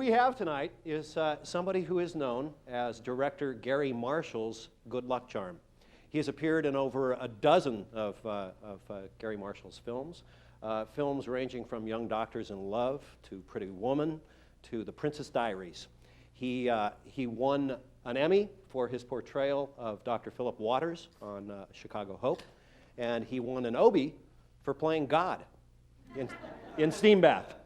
we have tonight is somebody who is known as director Gary Marshall's good luck charm. He has appeared in over a dozen of Gary Marshall's films, films ranging from Young Doctors in Love to Pretty Woman to The Princess Diaries. He won an Emmy for his portrayal of Dr. Philip Waters on Chicago Hope, and he won an Obie for playing God in Steam Bath.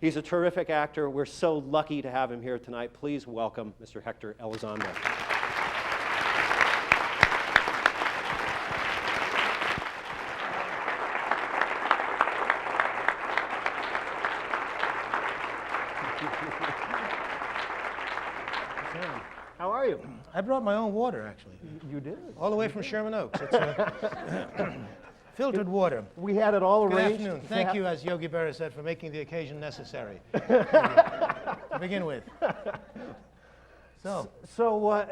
He's a terrific actor. We're so lucky to have him here tonight. Please welcome Mr. Hector Elizondo. How are you? I brought my own water, actually. You did? All the way from Sherman Oaks. It's filtered water. We had it all Good arranged. afternoon. Thank you, as Yogi Berra said, for making the occasion necessary. To begin with. So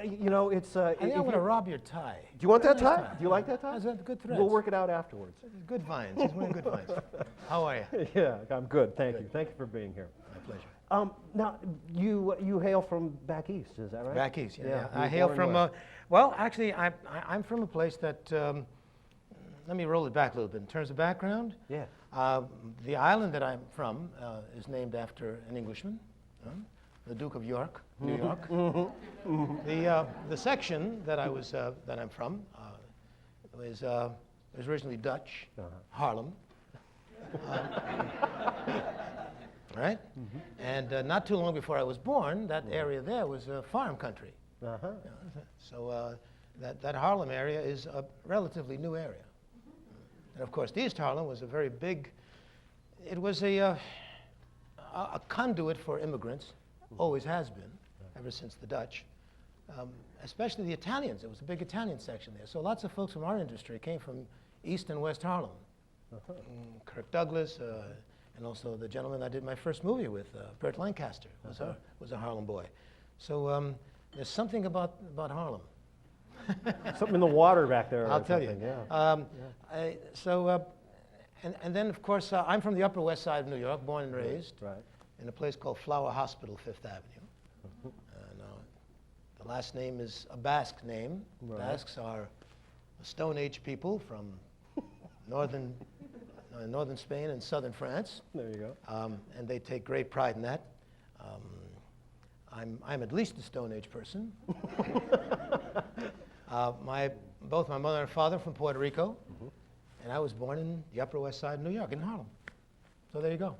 you know, it's... I think I'm going to rob your tie. Do you want that tie? Nice Do you like that tie? That's a good thread. We'll work it out afterwards. Good vines. He's wearing good vines. How are you? Yeah, I'm good. Thank you. Thank you for being here. My pleasure. Now, you hail from back east, is that right? Back east, yeah. Yeah. I hail from, well, actually, I'm from a place that, let me roll it back a little bit. In terms of background, Yeah. the island that I'm from is named after an Englishman, the Duke of York, New York. The section that that I'm from was originally Dutch, Harlem. Right? And not too long before I was born, that area there was a farm country. So that Harlem area is a relatively new area. And of course, East Harlem was a very big, it was a conduit for immigrants, always has been, ever since the Dutch, especially the Italians. It was a big Italian section there. So lots of folks from our industry came from East and West Harlem. Kirk Douglas, and also the gentleman I did my first movie with, Burt Lancaster, was a Harlem boy. So there's something about Harlem. Something in the water back there. I'll tell you. Yeah. And then, of course, I'm from the Upper West Side of New York, born and raised, Right. in a place called Flower Hospital, Fifth Avenue. The last name is a Basque name. Right. Basques are a Stone Age people from northern Spain and southern France. There you go. And they take great pride in that. I'm at least a Stone Age person. Both my mother and father from Puerto Rico, and I was born in the Upper West Side of New York, in Harlem. So there you go.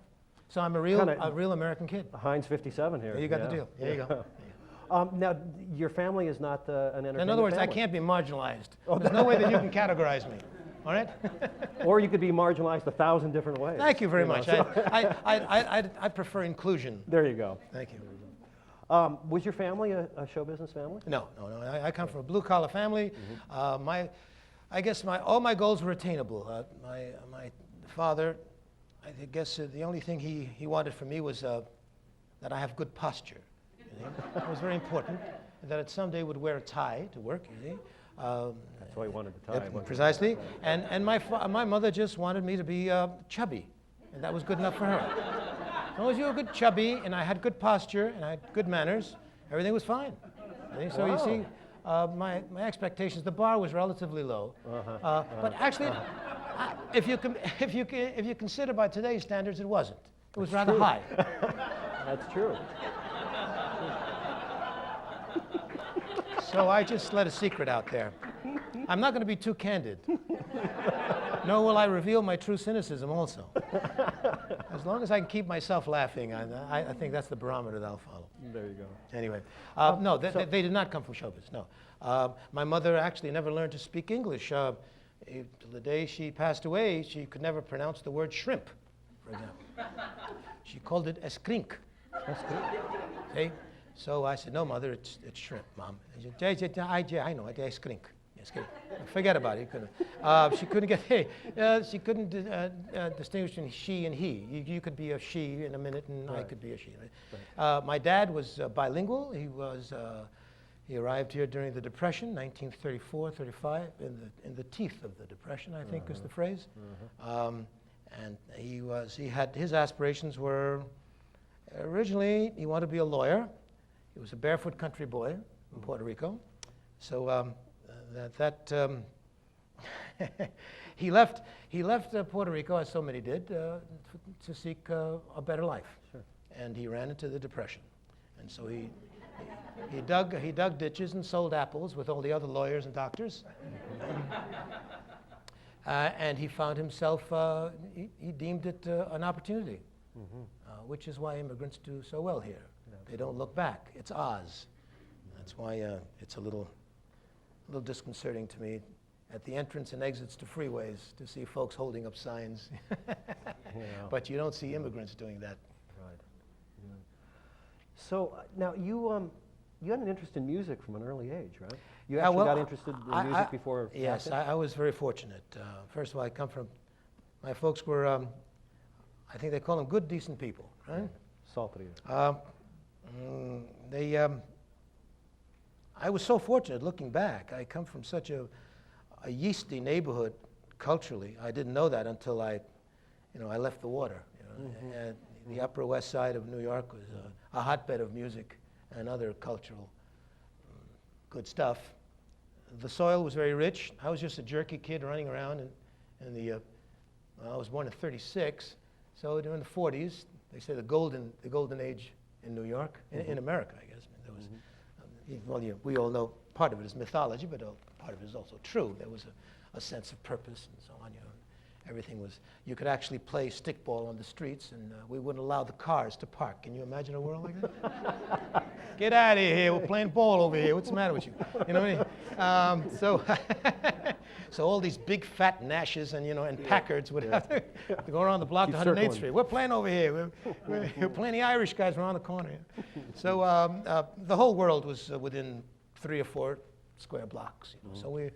So I'm a real American kid. Heinz 57 here. There you got the deal. There you go. Now, your family is not an entertainment In other words, family. I can't be marginalized. There's no way that you can categorize me. All right? Or you could be marginalized 1,000 different ways. Thank you very much. So I prefer inclusion. there you go. Thank you. Was your family a show business family? No. I come from a blue-collar family. I guess all my goals were attainable. My father, I guess the only thing he wanted from me was that I have good posture. You know? That was very important. And that it someday would wear a tie to work. You see? That's why he wanted the tie. Precisely. And my mother just wanted me to be chubby, and that was good enough for her. As long as you were good chubby, and I had good posture, and I had good manners, everything was fine. So you see, my expectations, the bar was relatively low. But actually, if you consider by today's standards, it wasn't. It was rather high. That's true. So I just let a secret out there. I'm not going to be too candid. Nor will I reveal my true cynicism also. As long as I can keep myself laughing, I think that's the barometer that I'll follow. There you go. Anyway, no, they did not come from showbiz, no. My mother actually never learned to speak English. Till the day she passed away, she could never pronounce the word shrimp, for example. She called it eskrink. See? So I said, no, Mother, it's shrimp, Mom. She said, I know, it's eskrink. Forget about it. She couldn't she couldn't distinguish between she and he. You could be a she in a minute, and I could be a she. Right? My dad was bilingual. He arrived here during the Depression, 1934, 35, in the teeth of the Depression, I think is the phrase. And his aspirations were Originally, he wanted to be a lawyer. He was a barefoot country boy from Puerto Rico. So he left Puerto Rico, as so many did, to seek a better life. Sure. And he ran into the Depression. And so he dug ditches and sold apples with all the other lawyers and doctors. And he found himself, he deemed it an opportunity, which is why immigrants do so well here. They don't look back. It's Oz. That's why it's a little disconcerting to me at the entrance and exits to freeways to see folks holding up signs. But you don't see immigrants doing that. Right. Yeah. So now you had an interest in music from an early age, right? You actually got interested in music before? Yes, I was very fortunate. First of all, I come from, my folks were, I think they call them good, decent people, right? Salty. I was so fortunate looking back. I come from such a yeasty neighborhood culturally. I didn't know that until I left the water. And the Upper West Side of New York was a hotbed of music and other cultural good stuff. The soil was very rich. I was just a jerky kid running around I was born in '36, so during the '40s, they say the golden age in New York, in America, I guess. There was, we all know part of it is mythology, but part of it is also true. There was a sense of purpose and so on. Everything was, you could actually play stickball on the streets, and we wouldn't allow the cars to park. Can you imagine a world like that? Get out of here, we're playing ball over here. What's the matter with you? You know what I mean? So all these big fat Nashes and Packards would have to go around the block to 108th Street. We're playing over here. We're playing the Irish guys around the corner. So the whole world was within 3 or 4 square blocks. So we,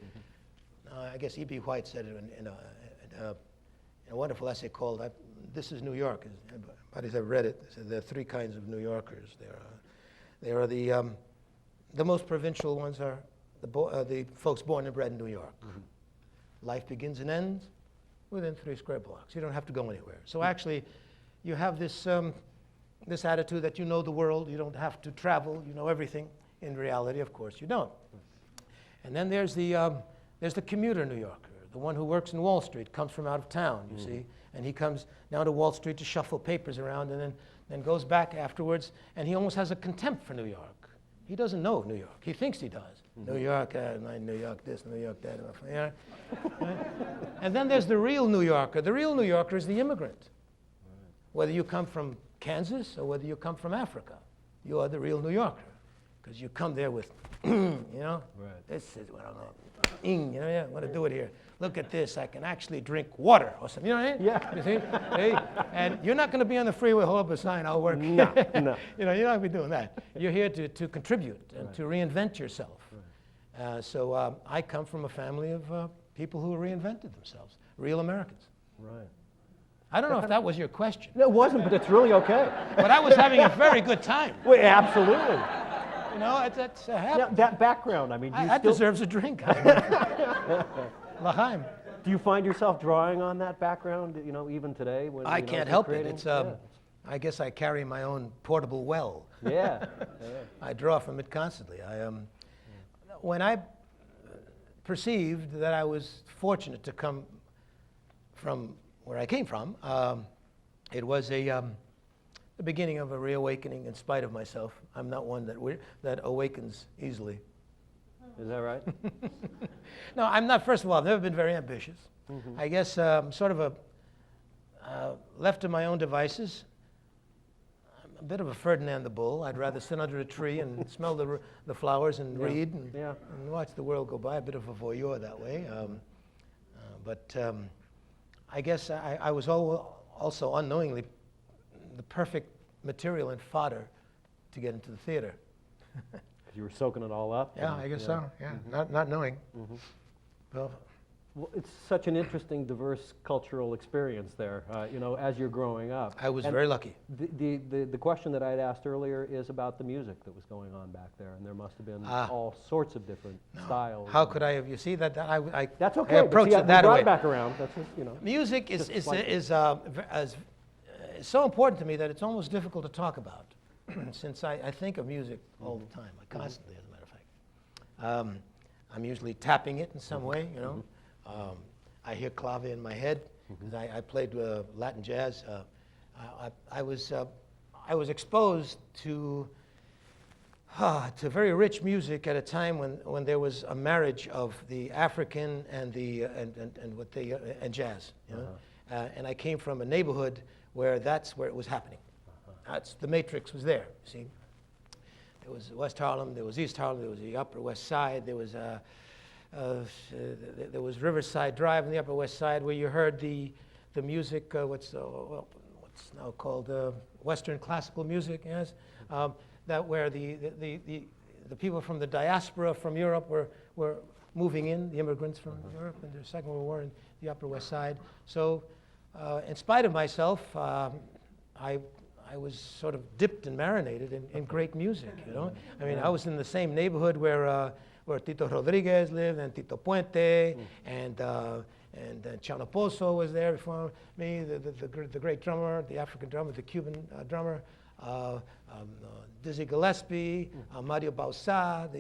I guess E.B. White said it in a wonderful essay called "This is New York." Everybody's ever read it. There are 3 kinds of New Yorkers. There are the most provincial ones are the folks born and bred in New York. Life begins and ends within 3 square blocks. You don't have to go anywhere. So actually, you have this this attitude that you know the world. You don't have to travel. You know everything. In reality, of course, you don't. And then there's the commuter New Yorker. The one who works in Wall Street comes from out of town, you see, and he comes down to Wall Street to shuffle papers around and then goes back afterwards, and he almost has a contempt for New York. He doesn't know New York. He thinks he does. New York, New York this, New York that. And then there's the real New Yorker. The real New Yorker is the immigrant. Whether you come from Kansas or whether you come from Africa, you are the real New Yorker, because you come there with, this is what I'm going to, I want to do it here. Look at this, I can actually drink water or something, you know what I mean? Yeah. You see? Hey, and you're not going to be on the freeway, hold up a sign, I'll work. No. You're not going to be doing that. You're here to contribute and to reinvent yourself. So I come from a family of people who reinvented themselves, real Americans. Right. I don't know if that was your question. No, it wasn't, but it's really okay. But I was having a very good time. Well, absolutely. That's happened. That background, I mean, that deserves a drink. L'chaim. Do you find yourself drawing on that background, even today? When, I can't help it. It's, I guess I carry my own portable well. Yeah. I draw from it constantly. When I perceived that I was fortunate to come from where I came from, it was the beginning of a reawakening in spite of myself. I'm not one that awakens easily. Is that right? No, I'm not. First of all, I've never been very ambitious. I guess sort of left to my own devices. I'm a bit of a Ferdinand the Bull. I'd rather sit under a tree and smell the flowers and read and watch the world go by. A bit of a voyeur that way. But I guess I was also unknowingly the perfect material and fodder to get into the theater. You were soaking it all up? Yeah, I guess so. Yeah, not knowing. Well, it's such an interesting, diverse cultural experience there, as you're growing up. I was very lucky. The question that I'd asked earlier is about the music that was going on back there, and there must have been all sorts of different styles. How could I have? You see that I that's okay. I approached it that way. Back around. That's Music is it's so important to me that it's almost difficult to talk about, since I think of music all the time, constantly, as a matter of fact. I'm usually tapping it in some way, you know. I hear clave in my head, because I played Latin jazz. I was exposed to very rich music at a time when there was a marriage of the African and and jazz, you know. And I came from a neighborhood where that's where it was happening. The matrix was there. See, there was West Harlem, there was East Harlem, there was the Upper West Side, there was Riverside Drive on the Upper West Side, where you heard the music, what's now called Western classical music, yes. That where the people from the diaspora from Europe were moving in, the immigrants from Europe in the Second World War in the Upper West Side. So, in spite of myself, I was sort of dipped and marinated in great music, you know. I mean, I was in the same neighborhood where Tito Rodriguez lived, and Tito Puente, and Chano Pozo was there before me, the great drummer, the African drummer, the Cuban drummer, Dizzy Gillespie, Mario Bausá,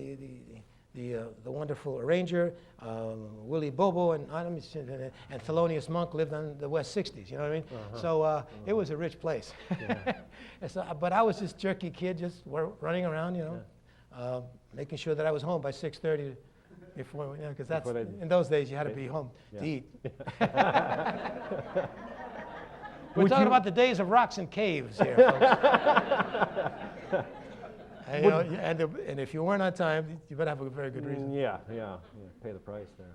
the wonderful arranger, Willie Bobo, and Thelonious Monk lived on the West 60s, you know what I mean? So it was a rich place. So, but I was this jerky kid just running around, you know, making sure that I was home by 6:30 before, you know, because that's, in those days you had to be home to eat. We're talking about the days of rocks and caves here, folks. And, you know, and if you weren't on time, you better have a very good reason. Yeah, pay the price there.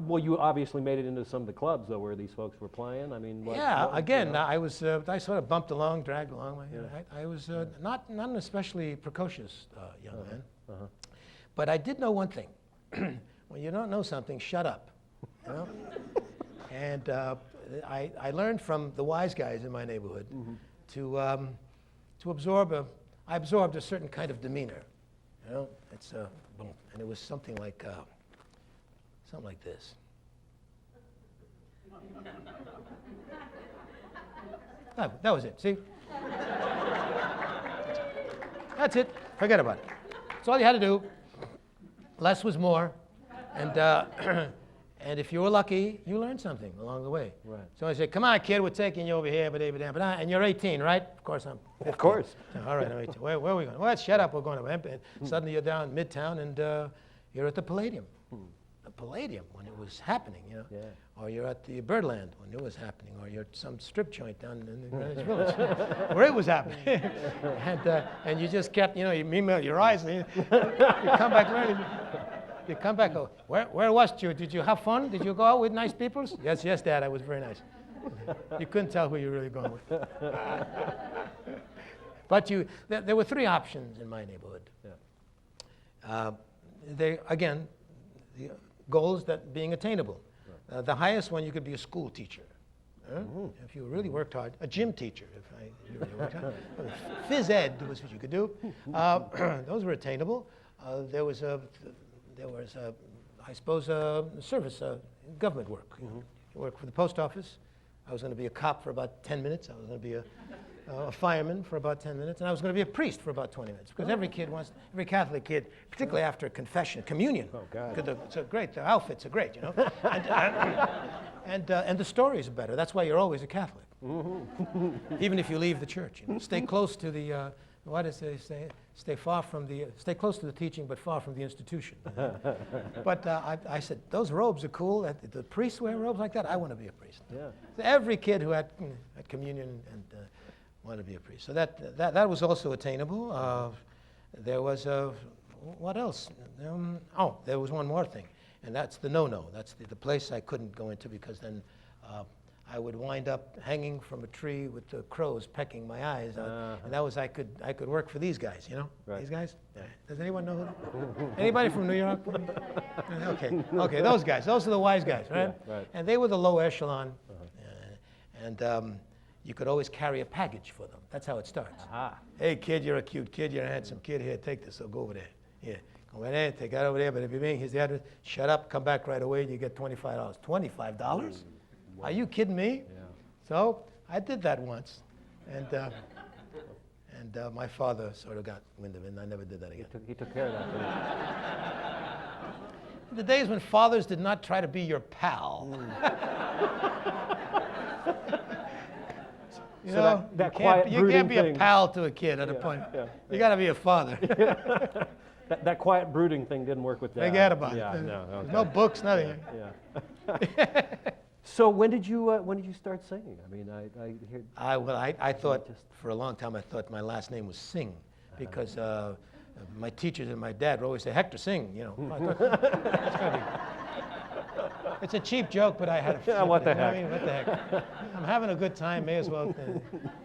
Well, you obviously made it into some of the clubs, though, where these folks were playing. I mean, again, you know? I sort of bumped along, dragged along. You know, I was not an especially precocious young man. But I did know one thing. When you don't know something, shut up. You know? And I learned from the wise guys in my neighborhood to absorb I absorbed a certain kind of demeanor, you know. It's boom, and it was something like this. That was it. See, that's it. Forget about it. That's all you had to do. Less was more, and and if you were lucky, you learned something along the way. Right. So I said, "Come on, kid, we're taking you over here, and you're 18, right?" Of course I'm 15. Of course. All right, I'm 18. Where are we going? Well, shut up, we're going to Hemp. And suddenly you're down Midtown, and you're at the Palladium. The Palladium, when it was happening, you know. Yeah. Or you're at the Birdland, when it was happening. Or you're at some strip joint down in the Greenwich Village, where it was happening. And you just kept, you know, you meanwhile, your eyes, you come back learning. You come back, oh, where was you? Did you have fun? Did you go out with nice people? Yes, Dad, I was very nice. You couldn't tell who you were really going with. But there were three options in my neighborhood. Yeah. The goals that being attainable. Right. The highest one, you could be a school teacher. If you really worked hard. A gym teacher, if you really worked hard. Phys ed was what you could do. Those were attainable. There was I suppose, service, government work. You know. You work for the post office. I was going to be a cop for about 10 minutes. I was going to be a fireman for about 10 minutes. And I was going to be a priest for about 20 minutes. Because every Catholic kid, particularly after confession, communion. Oh, God. It's great. The outfits are great, you know. And the stories are better. That's why you're always a Catholic. Even if you leave the church. You know. Stay close to the... what does they say? Stay close to the teaching, but far from the institution. But I said, those robes are cool. The priests wear robes like that. I want to be a priest. Yeah. So every kid who had communion and wanted to be a priest. So that was also attainable. There was what else? There was one more thing, and that's the no-no. That's the place I couldn't go into, because then I would wind up hanging from a tree with the crows pecking my eyes out. And that was, I could work for these guys, you know? Right. These guys? Yeah. Does anyone know who? Anybody from New York? Okay, those guys. Those are the wise guys, right? Yeah, right. And they were the low echelon. And you could always carry a package for them. That's how it starts. Hey, kid, you're a cute kid. You're a handsome kid. Here, take this. So go over there. Yeah. Go over there, take that over there. But if you mean, here's the address. Shut up, come back right away. You get $25. $25? Wow. Are you kidding me? Yeah. So I did that once. And my father sort of got wind of it, and I never did that again. He took care of that, didn't he? The days when fathers did not try to be your pal. You So know, that quiet, you can't be brooding a pal to a kid at a point. yeah. You got to be a father. That quiet brooding thing didn't work with Dad. Forget about Yeah, it. no, okay. No books, nothing. Yeah. So when did you start singing? I mean, I hear. I thought for a long time I thought my last name was Singh because my teachers and my dad would always say Hector Singh. You know, I thought, it's a cheap joke, but I had to. What the heck? heck? I mean, what the heck? I'm having a good time. May as well.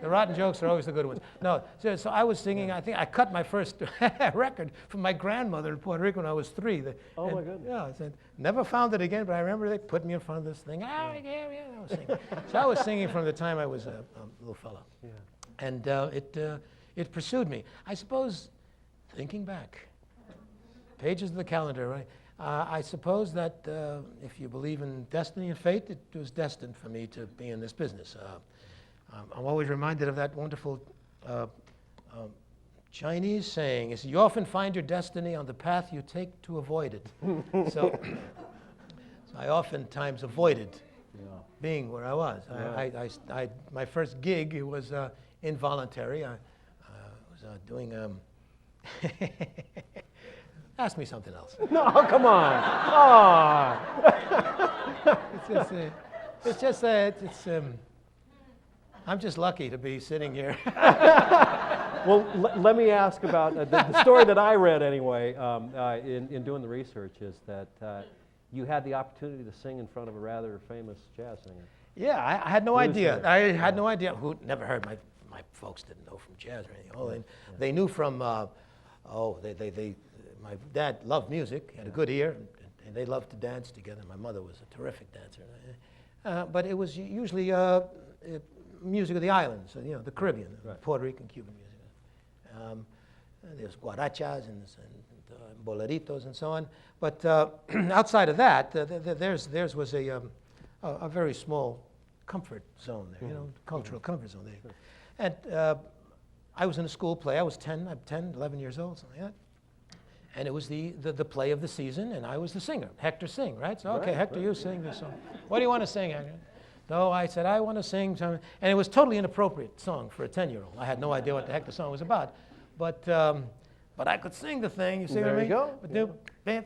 The rotten jokes are always the good ones. No, so I was singing. I think I cut my first record from my grandmother in Puerto Rico when I was 3. Oh my goodness! Yeah, I said, never found it again, but I remember they put me in front of this thing. I was singing. So I was singing from the time I was a little fellow. Yeah. And it pursued me. I suppose, thinking back, pages of the calendar, right? I suppose that if you believe in destiny and fate, it was destined for me to be in this business. I'm always reminded of that wonderful Chinese saying, is you often find your destiny on the path you take to avoid it. So I oftentimes avoided being where I was. Yeah. My first gig, it was involuntary. I was doing... Ask me something else. No, come on. I'm just lucky to be sitting here. Well, let me ask about the story that I read anyway in doing the research is that you had the opportunity to sing in front of a rather famous jazz singer. Yeah, I had no Blues idea. singer. I had no idea. Who never heard my folks didn't know from jazz or anything. Oh, they knew from. My dad loved music, had a good ear, and they loved to dance together. My mother was a terrific dancer. But it was usually music of the islands, you know, the Caribbean, Right. Puerto Rican, Cuban music. There's guarachas and boleritos and so on. But outside of that, theirs was a very small comfort zone there, you know, cultural comfort zone there. And I was in a school play. I was 10, 11 years old, something like that. And it was the play of the season, and I was the singer. Hector Sing, right? So, okay, Right, Hector, right. you sing this song. What do you want to sing, Hector? No, I said, I want to sing something. And it was totally inappropriate song for a 10-year-old. I had no idea what the heck the song was about. But I could sing the thing, you see what I mean? There you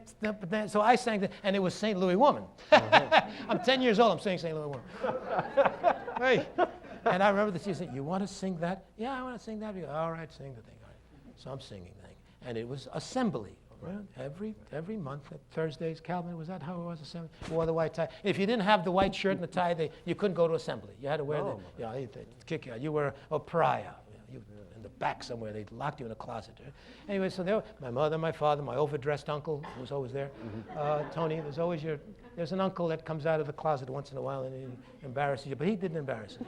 go. So I sang, and it was St. Louis Woman. I'm 10 years old, I'm singing St. Louis Woman. Hey. And I remember that she said, you want to sing that? Yeah, I want to sing that. All right, sing the thing. All right. So I'm singing the thing. And it was assembly. Right? Every month, at Thursdays, Calvin, was that how it was, assembly? You wore the white tie. If you didn't have the white shirt and the tie, you couldn't go to assembly. You had to wear they'd kick you out. You were a pariah. You in the back somewhere, they locked you in a closet. Anyway, so there, my mother, my father, my overdressed uncle was always there. Tony, there's an uncle that comes out of the closet once in a while and he embarrasses you, but he didn't embarrass him.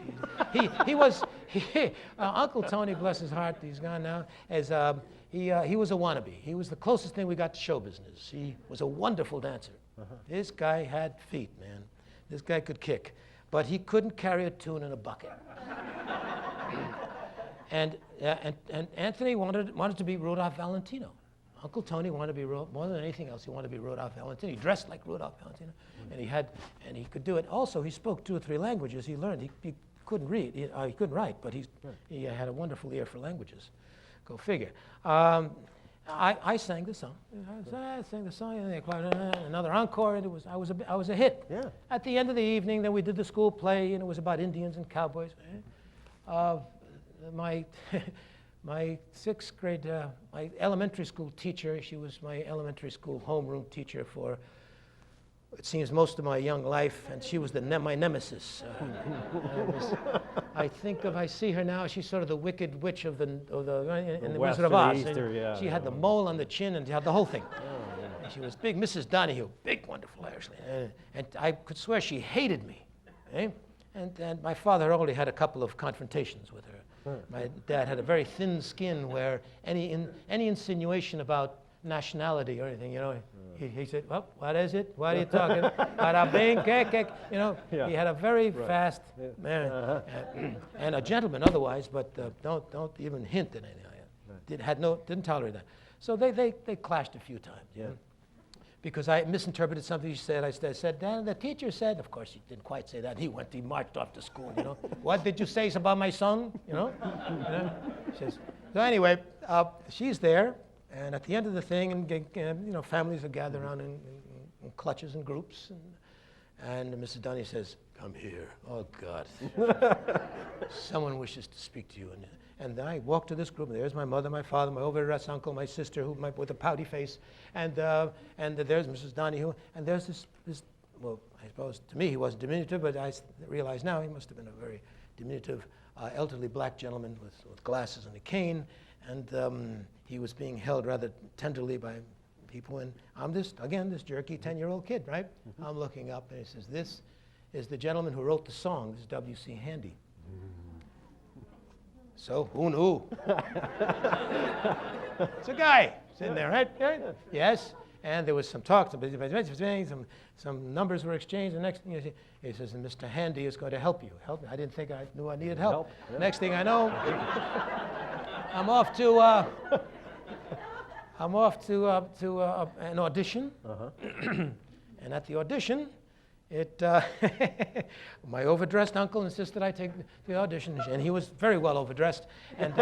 Uncle Tony, bless his heart, he's gone now, he was a wannabe. He was the closest thing we got to show business. He was a wonderful dancer. This guy had feet, man. This guy could kick, but he couldn't carry a tune in a bucket. And Anthony wanted to be Rudolph Valentino. Uncle Tony wanted to be more than anything else. He wanted to be Rudolph Valentino. He dressed like Rudolph Valentino, and he could do it. Also, he spoke 2 or 3 languages. He learned. He couldn't read. He couldn't write, but he had a wonderful ear for languages. Go figure. I sang the song. I sang the song, and another encore, and I was a hit. Yeah. At the end of the evening, then we did the school play, and it was about Indians and cowboys. My 6th grade, my elementary school teacher, she was my elementary school homeroom teacher for, it seems, most of my young life, and she was my nemesis. I see her now, she's sort of the wicked witch in the Wizard of Oz. She had the mole on the chin and had the whole thing. And she was big, Mrs. Donahue, big, wonderful, actually. And I could swear she hated me. Eh? And my father already had a couple of confrontations with her. My dad had a very thin skin where any insinuation about nationality or anything, He said, well, what is it? What are you talking? Bada bing, kek. You know, he had a very fast man, and a gentleman otherwise, but don't even hint at anything. Didn't tolerate that. So they clashed a few times. Yeah. Because I misinterpreted something he said. I said, Dan, the teacher said, of course he didn't quite say that. He marched off to school, you know. What did you say about my son, you know? Says, so anyway, she's there, and at the end of the thing, and you know, families are gathered around in clutches and groups, and Mrs. Dunny says, come here. Oh, God. Someone wishes to speak to you. And I walk to this group, and there's my mother, my father, my overdressed uncle, my sister with a pouty face, and there's Mrs. Donahue, and there's this, well, I suppose to me he wasn't diminutive, but I realize now he must have been a very diminutive elderly black gentleman with glasses and a cane, and he was being held rather tenderly by people, and I'm this jerky 10-year-old kid, right? Mm-hmm. I'm looking up, and he says, this is the gentleman who wrote the song. This is W.C. Handy. So, who knew? It's a guy sitting there, right? Yes. And there was some talk, some numbers were exchanged. The next thing he says, and Mr. Handy is going to help you. Help me. I didn't think I knew I needed help. Yeah. Next thing I know, I'm off to an audition. And at the audition, my overdressed uncle insisted I take the audition, and he was very well overdressed, and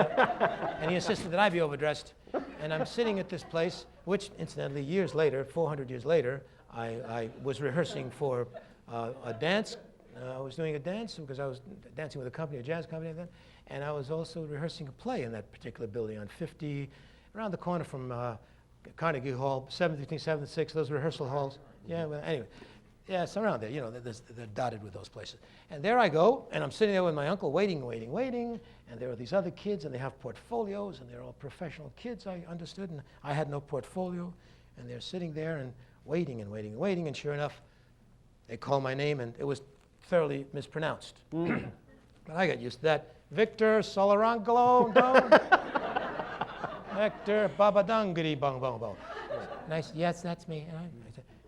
he insisted that I be overdressed. And I'm sitting at this place, which incidentally, years later, 400 years later, I was rehearsing for a dance. I was doing a dance because I was dancing with a jazz company then, and I was also rehearsing a play in that particular building on 50, around the corner from Carnegie Hall, 7th, between 7th and 6th, those rehearsal halls. Yeah, well, anyway. Yeah, it's around there, you know, they're dotted with those places. And there I go, and I'm sitting there with my uncle waiting, and there are these other kids, and they have portfolios, and they're all professional kids, I understood, and I had no portfolio, and they're sitting there and waiting, and sure enough, they call my name, and it was thoroughly mispronounced. But I got used to that. Victor Solarangelo, Hector Babadangiri Bong Bong Bong. Nice, yes, that's me.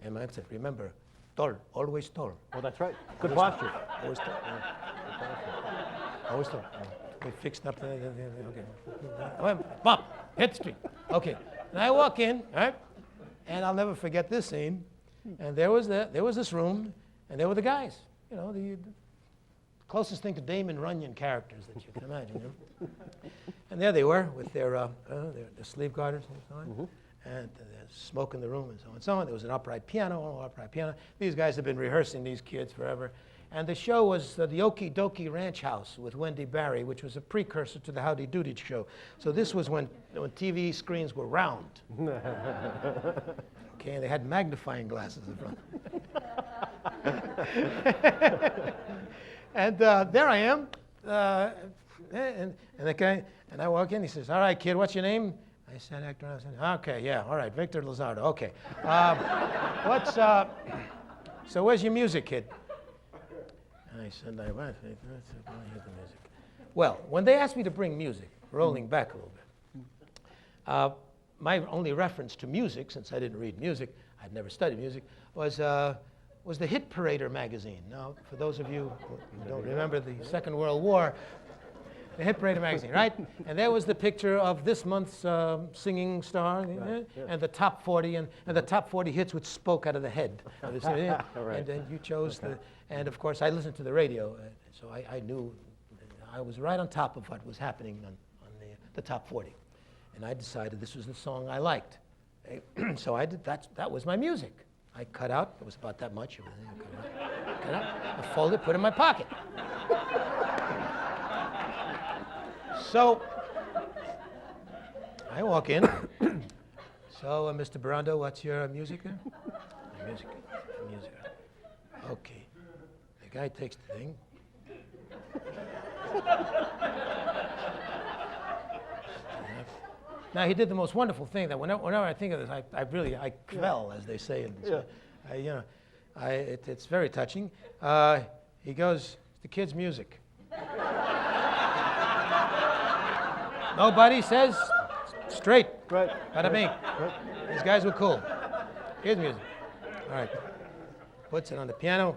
And I said, remember, tall, always tall. Oh, that's right. Good posture. Always tall. Always tall. We fixed up the okay. Bop, hit the street. Okay. And I walk in, right? And I'll never forget this scene. And there was this room, and there were the guys. You know, the closest thing to Damon Runyon characters that you can imagine. You know? And there they were with their sleeve garters and so on. Mm-hmm. And there's smoke in the room and so on and so on. There was an upright piano. These guys have been rehearsing, these kids, forever. And the show was the Okie Dokie Ranch House with Wendy Barry, which was a precursor to the Howdy Doody show. So this was when TV screens were round. Okay, and they had magnifying glasses in front. And there I am. And the guy, and I walk in, he says, all right, kid, what's your name? I said, Hector. I said, okay, yeah, all right, Victor Elizondo, okay. So where's your music, kid? And I said, I went, here's the music. Well, when they asked me to bring music, rolling back a little bit, my only reference to music, since I didn't read music, I'd never studied music, was the Hit Parader magazine. Now, for those of you who don't remember the Second World War, the Hit Parader magazine, right? And there was the picture of this month's singing star, right, yeah. And the top 40, and the top 40 hits which spoke out of the head. Right. And then you chose and of course I listened to the radio, so I knew I was right on top of what was happening on the top 40. And I decided this was the song I liked. So I did that was my music. I cut out, it was about that much, cut out, I folded, put it in my pocket. So I walk in. So, Mr. Barando, what's your music there? Music. Okay. The guy takes the thing. Now, he did the most wonderful thing that whenever I think of this, I quell, as they say. It's very touching. He goes, it's the kid's music. Nobody says straight. Right. Bada bing. Right. These guys were cool. Here's music. All right. Puts it on the piano.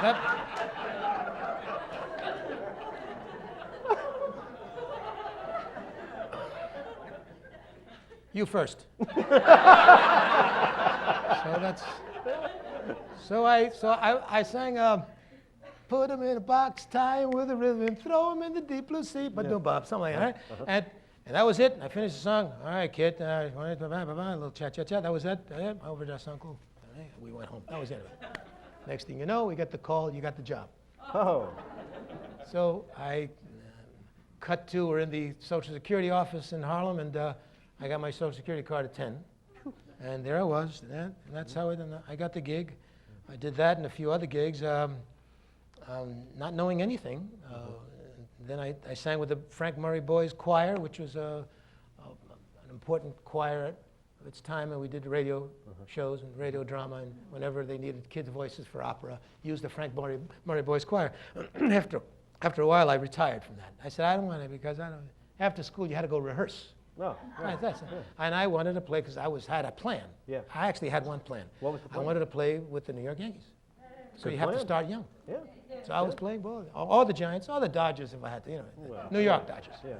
Yep. You first. So I sang put him in a box, tie him with a ribbon, throw him in the deep blue sea, but no Bob, something like that, right? And that was it. I finished the song. All right, kid. A little cha-cha-cha. That was it. I overdosed uncle. We went home. That was it. Next thing you know, we got the call. You got the job. Oh. So I cut to, we're in the Social Security office in Harlem, and I got my Social Security card at 10. And there I was. And that's how I got the gig. I did that and a few other gigs, not knowing anything. Then I sang with the Frank Murray Boys Choir, which was an important choir at its time, and we did radio shows and radio drama, and whenever they needed kids' voices for opera, used the Frank Murray Boys Choir. After a while, I retired from that. I said, I don't want to, because after school, you had to go rehearse. No. Right, and I wanted to play because I had a plan. Yeah. I actually had one plan. What was the plan? I wanted to play with the New York Yankees. So Good you have to plan. start young. Yeah. So I was playing ball, all the Giants, all the Dodgers if I had to, Well, New York Dodgers. Yeah.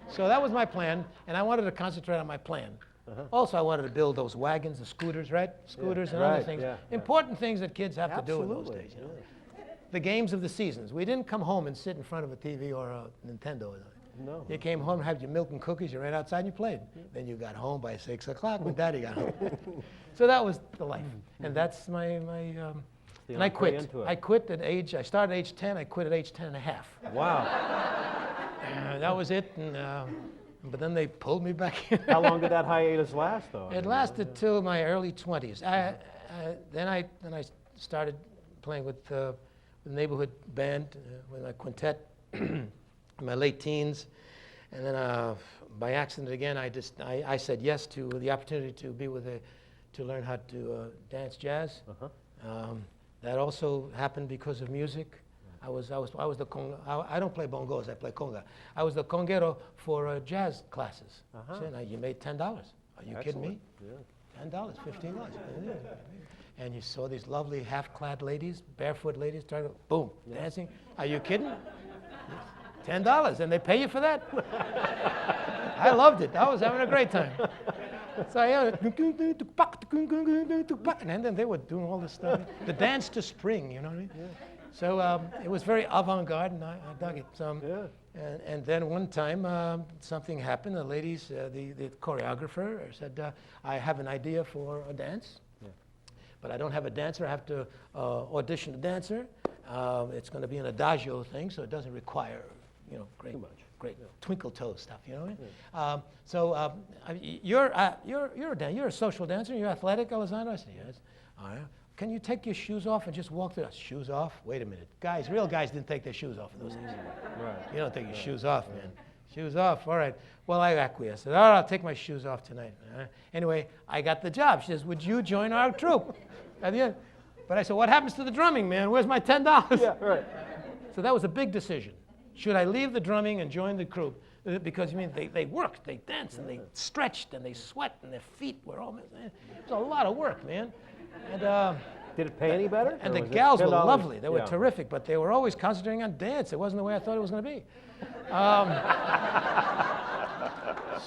So that was my plan, and I wanted to concentrate on my plan. Also, I wanted to build those wagons, the scooters, right? Scooters and other Right, things. yeah. Important things that kids have to do in those Absolutely, days. The games of the seasons. We didn't come home and sit in front of a TV or a Nintendo. No. You came home, had your milk and cookies, you ran outside and you played. Then you got home by 6 o'clock when Daddy got home. So that was the life. And that's my and I quit. I quit at I started at age 10, I quit at age 10 and a half. Wow. That was it, but then they pulled me back in. How long did that hiatus last, though? It lasted till my early 20s. Then I started playing with the neighborhood band, with my quintet, in my late teens. And then by accident again, I said yes to the opportunity to be to learn how to dance jazz. That also happened because of music. I was the conga. I don't play bongos, I play conga. I was the conguero for jazz classes. So now you made $10. Are you kidding me? Yeah. $10, $15. And you saw these lovely half-clad ladies, barefoot ladies, boom, dancing. Are you kidding? $10, and they pay you for that? I loved it. I was having a great time. So and then they were doing all this stuff. The dance to spring, you know what I mean? Yeah. So it was very avant-garde, and I dug it. And then one time, something happened. The ladies, the choreographer said, I have an idea for a dance, but I don't have a dancer. I have to audition a dancer. It's going to be an adagio thing, so it doesn't require, great twinkle toe stuff, you know what I mean? You're a social dancer. You're athletic, Elizondo? I said, yes. All right. Can you take your shoes off and just walk through? Shoes off? Wait a minute. Guys, real guys didn't take their shoes off in those days. Right. You don't take your shoes off, man. Shoes off, all right. Well, I acquiesced. I said, all right, I'll take my shoes off tonight. Anyway, I got the job. She says, would you join our troupe? At the end. But I said, what happens to the drumming, man? Where's my $10? Yeah, right. So that was a big decision. Should I leave the drumming and join the crew? Because, they worked, they danced, and they stretched, and they sweat, and their feet were all... It was a lot of work, man. And, did it pay any better? and the gals were lovely. They were terrific, but they were always concentrating on dance. It wasn't the way I thought it was going to be.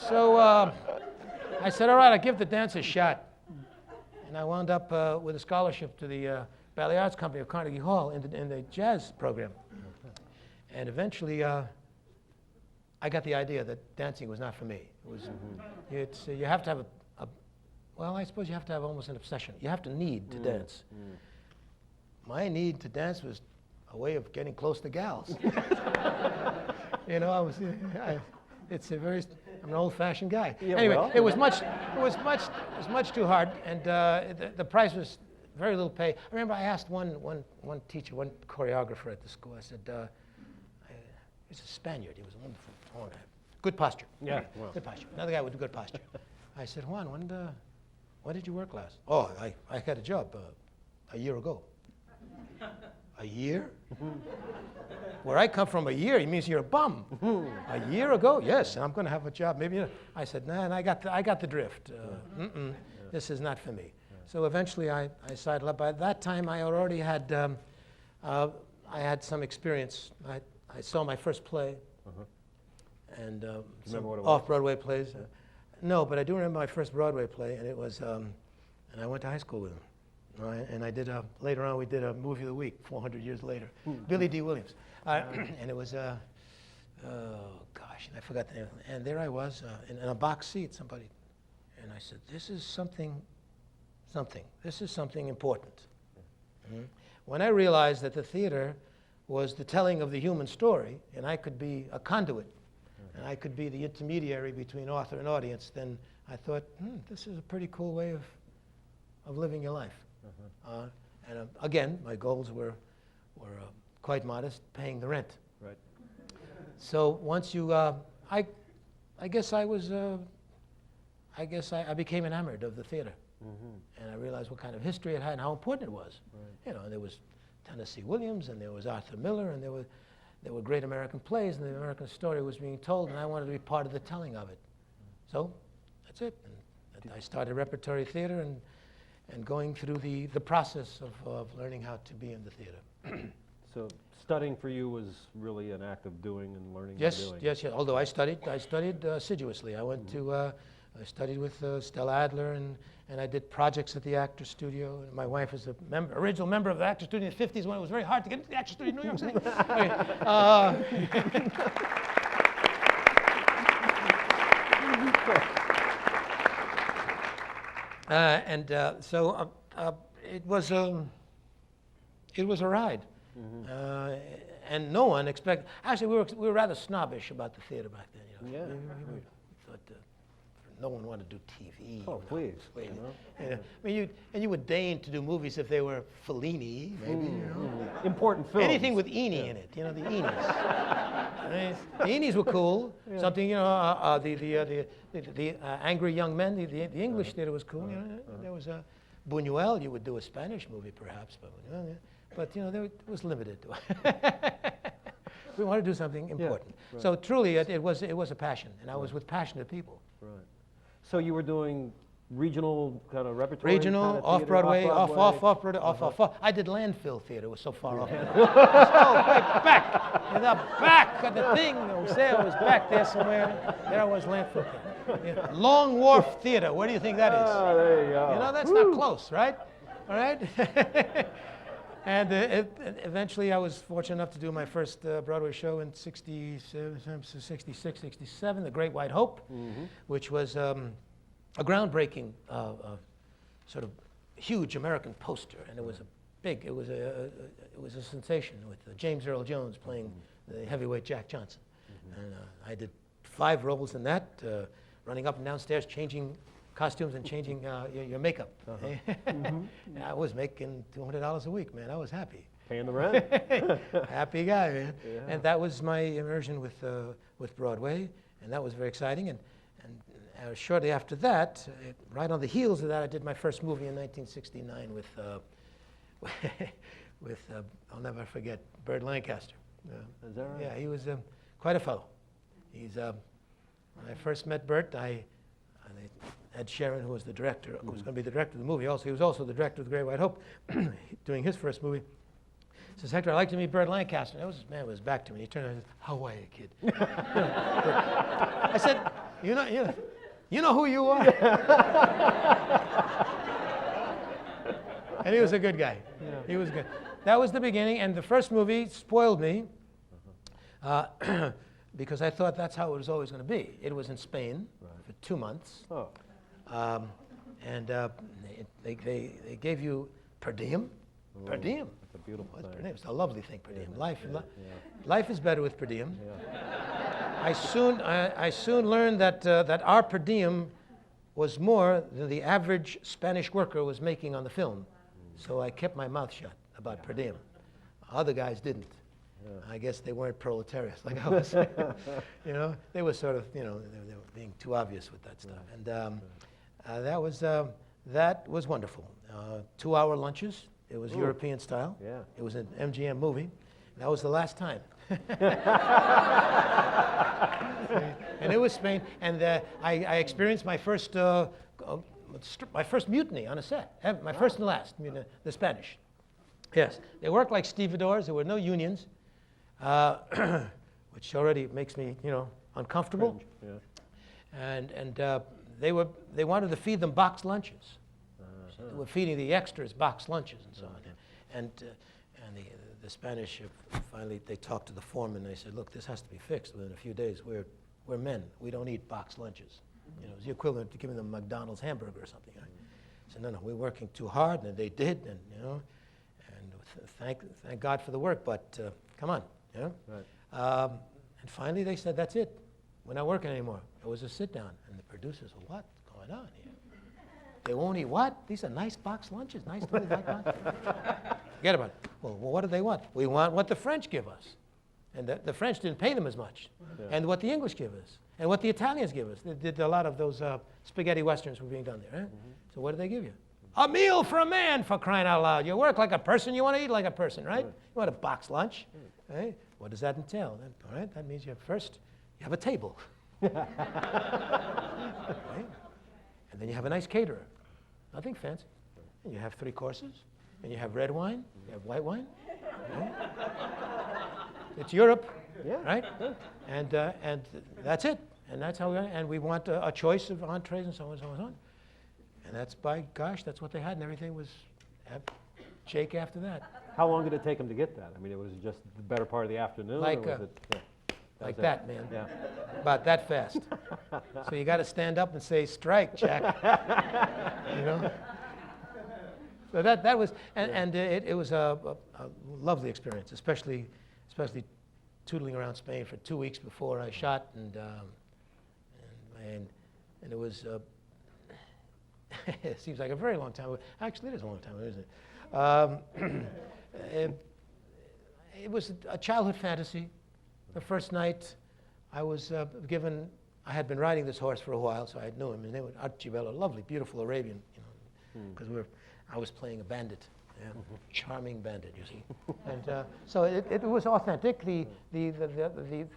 So I said, all right, I'll give the dance a shot. And I wound up with a scholarship to the Ballet Arts Company of Carnegie Hall in the jazz program. And eventually, I got the idea that dancing was not for me. You have to have well, I suppose you have to have almost an obsession. You have to need to dance. My need to dance was a way of getting close to gals. I'm an old-fashioned guy. Yeah, anyway, well. it was much too hard, and the price was very little pay. I remember I asked one teacher, one choreographer at the school. I said, he's a Spaniard. He was wonderful. Good posture. Yeah. Well. Good posture. Another guy with good posture. I said, Juan, when did you work last? Oh, I got a job a year ago. A year? Where I come from, a year, it means you're a bum. A year ago, yes, and I'm going to have a job. Maybe, I said, nah, and I got the drift. This is not for me. So eventually I sidled up. By that time, I already had, I had some experience. I saw my first play, and some off-Broadway plays. No, but I do remember my first Broadway play, and it was, and I went to high school with him. Right, and I did later on we did a movie of the week 400 years later, Billy D. Williams, and it was oh gosh, and I forgot the name. And there I was in a box seat, somebody, and I said, "This is something. This is something important." When I realized that the theater was the telling of the human story, and I could be a conduit, and I could be the intermediary between author and audience, then I thought, this is a pretty cool way of living your life. And again, my goals were quite modest, paying the rent. Right. So once you, I guess I was, I became enamored of the theater, and I realized what kind of history it had and how important it was. Right. You know, there was Tennessee Williams, and there was Arthur Miller, and there were great American plays, and the American story was being told, and I wanted to be part of the telling of it. So that's it. And I started repertory theater and going through the process of learning how to be in the theater. So studying for you was really an act of doing and learning Yes, and doing. yes. Although I studied assiduously. I went to, I studied with Stella Adler, and I did projects at the Actors Studio. My wife is a original member of the Actors Studio in the 50s when it was very hard to get into the Actors Studio in New York City. So it was a ride, and no one expected. Actually, we were rather snobbish about the theater back then. You know? Yeah. We thought no one wanted to do TV. Oh, please. You know? Yeah. I mean, you would deign to do movies if they were Fellini, maybe. You know? Important films. Anything with Eni in it. You know, the Enis. The Enis were cool. Yeah. Something, you know, the angry young men. The English theater was cool. You know, there was a Buñuel. You would do a Spanish movie, perhaps, but you know, it was limited. We wanted to do something important. Yeah, right. So truly, it was a passion, and I was with passionate people. Right. So you were doing regional kind of repertory? Regional, kind of off-Broadway, off-Broadway, off. I did landfill theater. It was so far off. So right back, in the back of the thing. It was back there somewhere. There I was, landfill theater. Yeah. Long Wharf Theater. Where do you think that is? Oh, there you go. You know, that's not close, right? All right? And eventually I was fortunate enough to do my first Broadway show in 66, 67, The Great White Hope, which was a groundbreaking sort of huge American poster. And it was it was a sensation with James Earl Jones playing the heavyweight Jack Johnson. And I did 5 roles in that, running up and downstairs, changing costumes and changing your makeup. I was making $200 a week, man. I was happy. Paying the rent. Happy guy, man. Yeah. And that was my immersion with Broadway, and that was very exciting. And shortly after that, right on the heels of that, I did my first movie in 1969 with I'll never forget, Burt Lancaster. Is that right? Yeah, he was quite a fellow. He's when I first met Burt, Ed Sheeran, who was the director, who was going to be the director of the movie, he was also the director of The Great White Hope, doing his first movie. Says, Hector, I'd like to meet Burt Lancaster. And man was back to me. He turned around and said, how are you, kid? I said, you know who you are? And he was a good guy. Yeah. He was good. That was the beginning, and the first movie spoiled me because I thought that's how it was always going to be. It was in Spain for 2 months. Oh. And they gave you per diem. Ooh, per diem. That's a beautiful thing. Per diem? It's a lovely thing, per diem. Life is better with per diem. Yeah. I soon learned that our per diem was more than the average Spanish worker was making on the film. So I kept my mouth shut about per diem. Other guys didn't. Yeah. I guess they weren't proletariats like I was. You know, they were sort of, they were being too obvious with that stuff. And that was wonderful. 2-hour lunches. It was European style. Yeah. It was an MGM movie. That was the last time. And it was Spain, and I experienced my first mutiny on a set. My first and last, the Spanish. Yes, they worked like stevedores. There were no unions, which already makes me, uncomfortable. Yeah. And they wanted to feed them boxed lunches. So they were feeding the extras boxed lunches and so on. And the Spanish finally they talked to the foreman. And they said, "Look, this has to be fixed within a few days. We're men. We don't eat boxed lunches. It's the equivalent to giving them a McDonald's hamburger or something." I said, "No, we're working too hard," and they did, and thank God for the work. But come on, Right. And finally they said, "That's it. We're not working anymore." It was a sit down, and the producers, "What's going on here? They won't eat what? These are nice boxed lunches, nice little boxed." Forget about it. Well, what do they want? We want what the French give us. And the French didn't pay them as much. Yeah. And what the English give us. And what the Italians give us. They did a lot of those spaghetti westerns were being done there. Right? Mm-hmm. So what do they give you? A meal for a man, for crying out loud. You work like a person, you want to eat like a person, right? You want a boxed lunch. Right? What does that entail? All right, that means you have a table. Right? And then you have a nice caterer. Nothing fancy. And you have 3 courses. And you have red wine, you have white wine. Right? It's Europe, right? And that's it. And that's how we want a choice of entrees and so on and so on and so on. And that's, by gosh, that's what they had, and everything was shake after that. How long did it take them to get that? I mean, it was just the better part of the afternoon? Like, or was it, like that, man. Yeah. About that fast. So you got to stand up and say, "Strike, Jack." So that was, and it was a lovely experience, especially tootling around Spain for 2 weeks before I shot, and it was. It seems like a very long time. Actually, it is a long time, isn't it? It was a childhood fantasy. The first night, I was given. I had been riding this horse for a while, so I knew him. His name was Archibello, lovely, beautiful Arabian, because I was playing a bandit, charming bandit, you see. And so it was authentic. The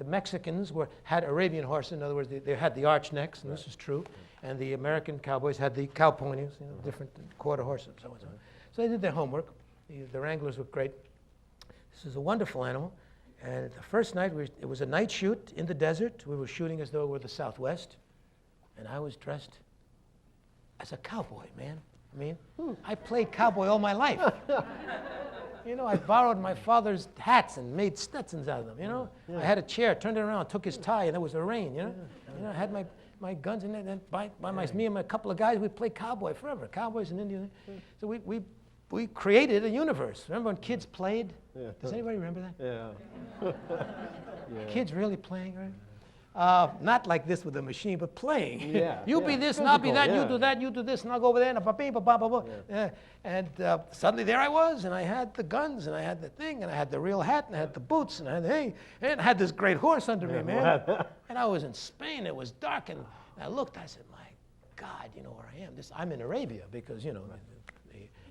Mexicans had Arabian horses. In other words, they had the arch necks, and this is true. And the American cowboys had the cow ponies, different quarter horses, so on and so on. So they did their homework. The wranglers were great. This is a wonderful animal. And the first night, it was a night shoot in the desert. We were shooting as though it were the Southwest. And I was dressed as a cowboy, man. I mean, I played cowboy all my life. I borrowed my father's hats and made Stetsons out of them, Yeah. I had a chair, turned it around, took his tie, and there was a rain, I had my guns in it, and me and a couple of guys, we played cowboy forever, cowboys and Indians. So we created a universe. Remember when kids played? Yeah. Does anybody remember that? Yeah. Kids really playing, right? Not like this with a machine, but playing. Yeah, you be this, and I'll be that, you do that, you do this, and I'll go over there, and and suddenly there I was, and I had the guns, and I had the thing, and I had the real hat, and I had the boots, and I had this great horse under me, man. And I was in Spain, it was dark, and I looked, I said, my God, where I am. I'm in Arabia, because,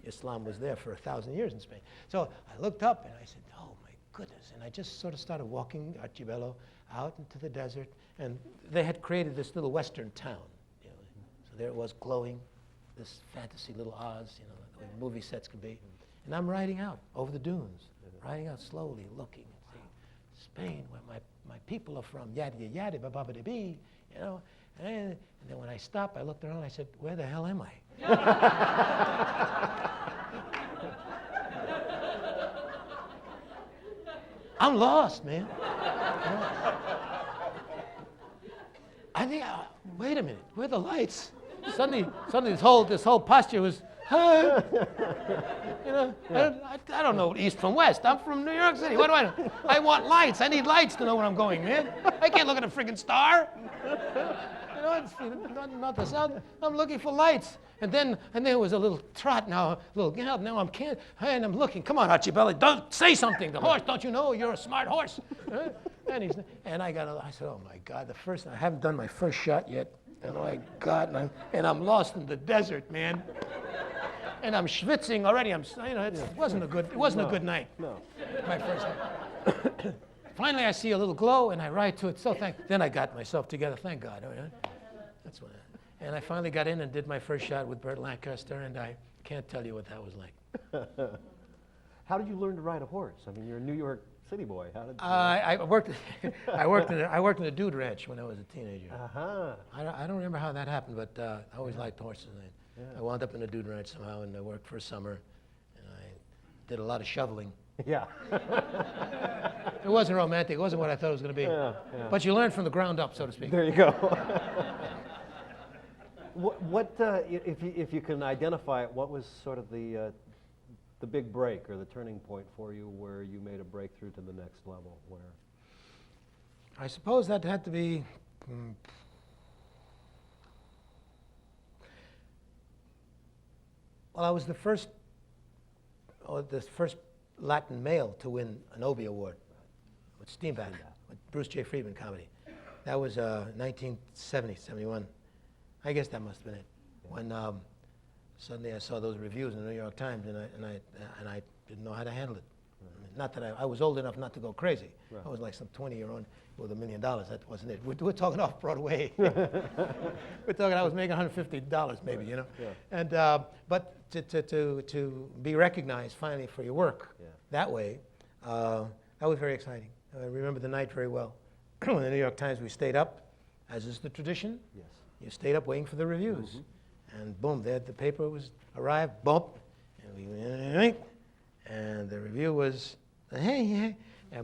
Islam was there for 1,000 years in Spain. So I looked up, and I said, oh, my goodness. And I just sort of started walking Archibello out into the desert, and they had created this little western town. So there it was, glowing, this fantasy little Oz, the way movie sets could be. And I'm riding out over the dunes, riding out slowly, looking, see Spain, where my people are from, yada yada, ba ba ba bee, And then when I stopped, I looked around, and I said, where the hell am I? I'm lost, man. I think, wait a minute, where are the lights? Suddenly this whole posture was, I don't know east from west. I'm from New York City. What do I know? I want lights. I need lights to know where I'm going, man. I can't look at a friggin' star. It's not the south. I'm looking for lights. And then it was a little trot now, a little gallop. Now and I'm looking. Come on, Archibello, don't say something. The horse, don't you know? You're a smart horse. And I said, oh my God, I haven't done my first shot yet. And my God, and I'm lost in the desert, man. and I'm schwitzing already. It wasn't a good night. No. My first night. Finally, I see a little glow, and I write to it. Then I got myself together. Thank God. That's what. And I finally got in and did my first shot with Burt Lancaster, and I can't tell you what that was like. How did you learn to ride a horse? I mean, you're a New York City boy. How did? I worked. I worked in a dude ranch when I was a teenager. Uh-huh. I don't remember how that happened, but I always liked horses. I wound up in a dude ranch somehow, and I worked for a summer, and I did a lot of shoveling. Yeah. It wasn't romantic. It wasn't what I thought it was going to be. Yeah. But you learn from the ground up, so to speak. There you go. If you can identify it, what was sort of the big break or the turning point for you where you made a breakthrough to the next level? Where? I suppose that had to be. Well, I was the first Latin male to win an Obie Award with Steenbeck, with Bruce J. Friedman comedy. That was 1970, 71. I guess that must have been it. When suddenly I saw those reviews in the New York Times, and I didn't know how to handle it. Right. Not that I was old enough not to go crazy. Right. I was like some 20-year-old with $1 million. That wasn't it. We're talking off Broadway. We're talking. I was making $150 maybe, right. you know. Yeah. And but to be recognized finally for your work that way, that was very exciting. I remember the night very well. When the New York Times, we stayed up, as is the tradition. Yes. You stayed up waiting for the reviews. Mm-hmm. And boom, there the paper arrived, bump, and we went, and the review was, hey,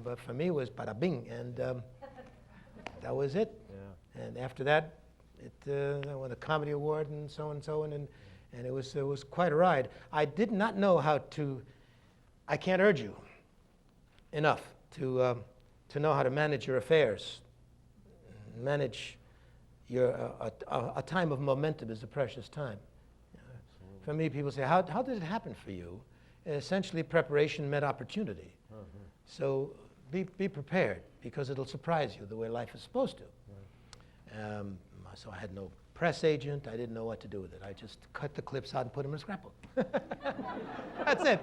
but for me it was bada bing, and that was it. Yeah. And after that, I won a comedy award and so on, and it was quite a ride. I did not know how to. I can't urge you enough to know how to manage your affairs, manage. A time of momentum is a precious time. For me, people say, how did it happen for you? Essentially, preparation met opportunity. Uh-huh. So be prepared, because it'll surprise you the way life is supposed to. Right. So I had no press agent. I didn't know what to do with it. I just cut the clips out and put them in a scrapbook. That's it.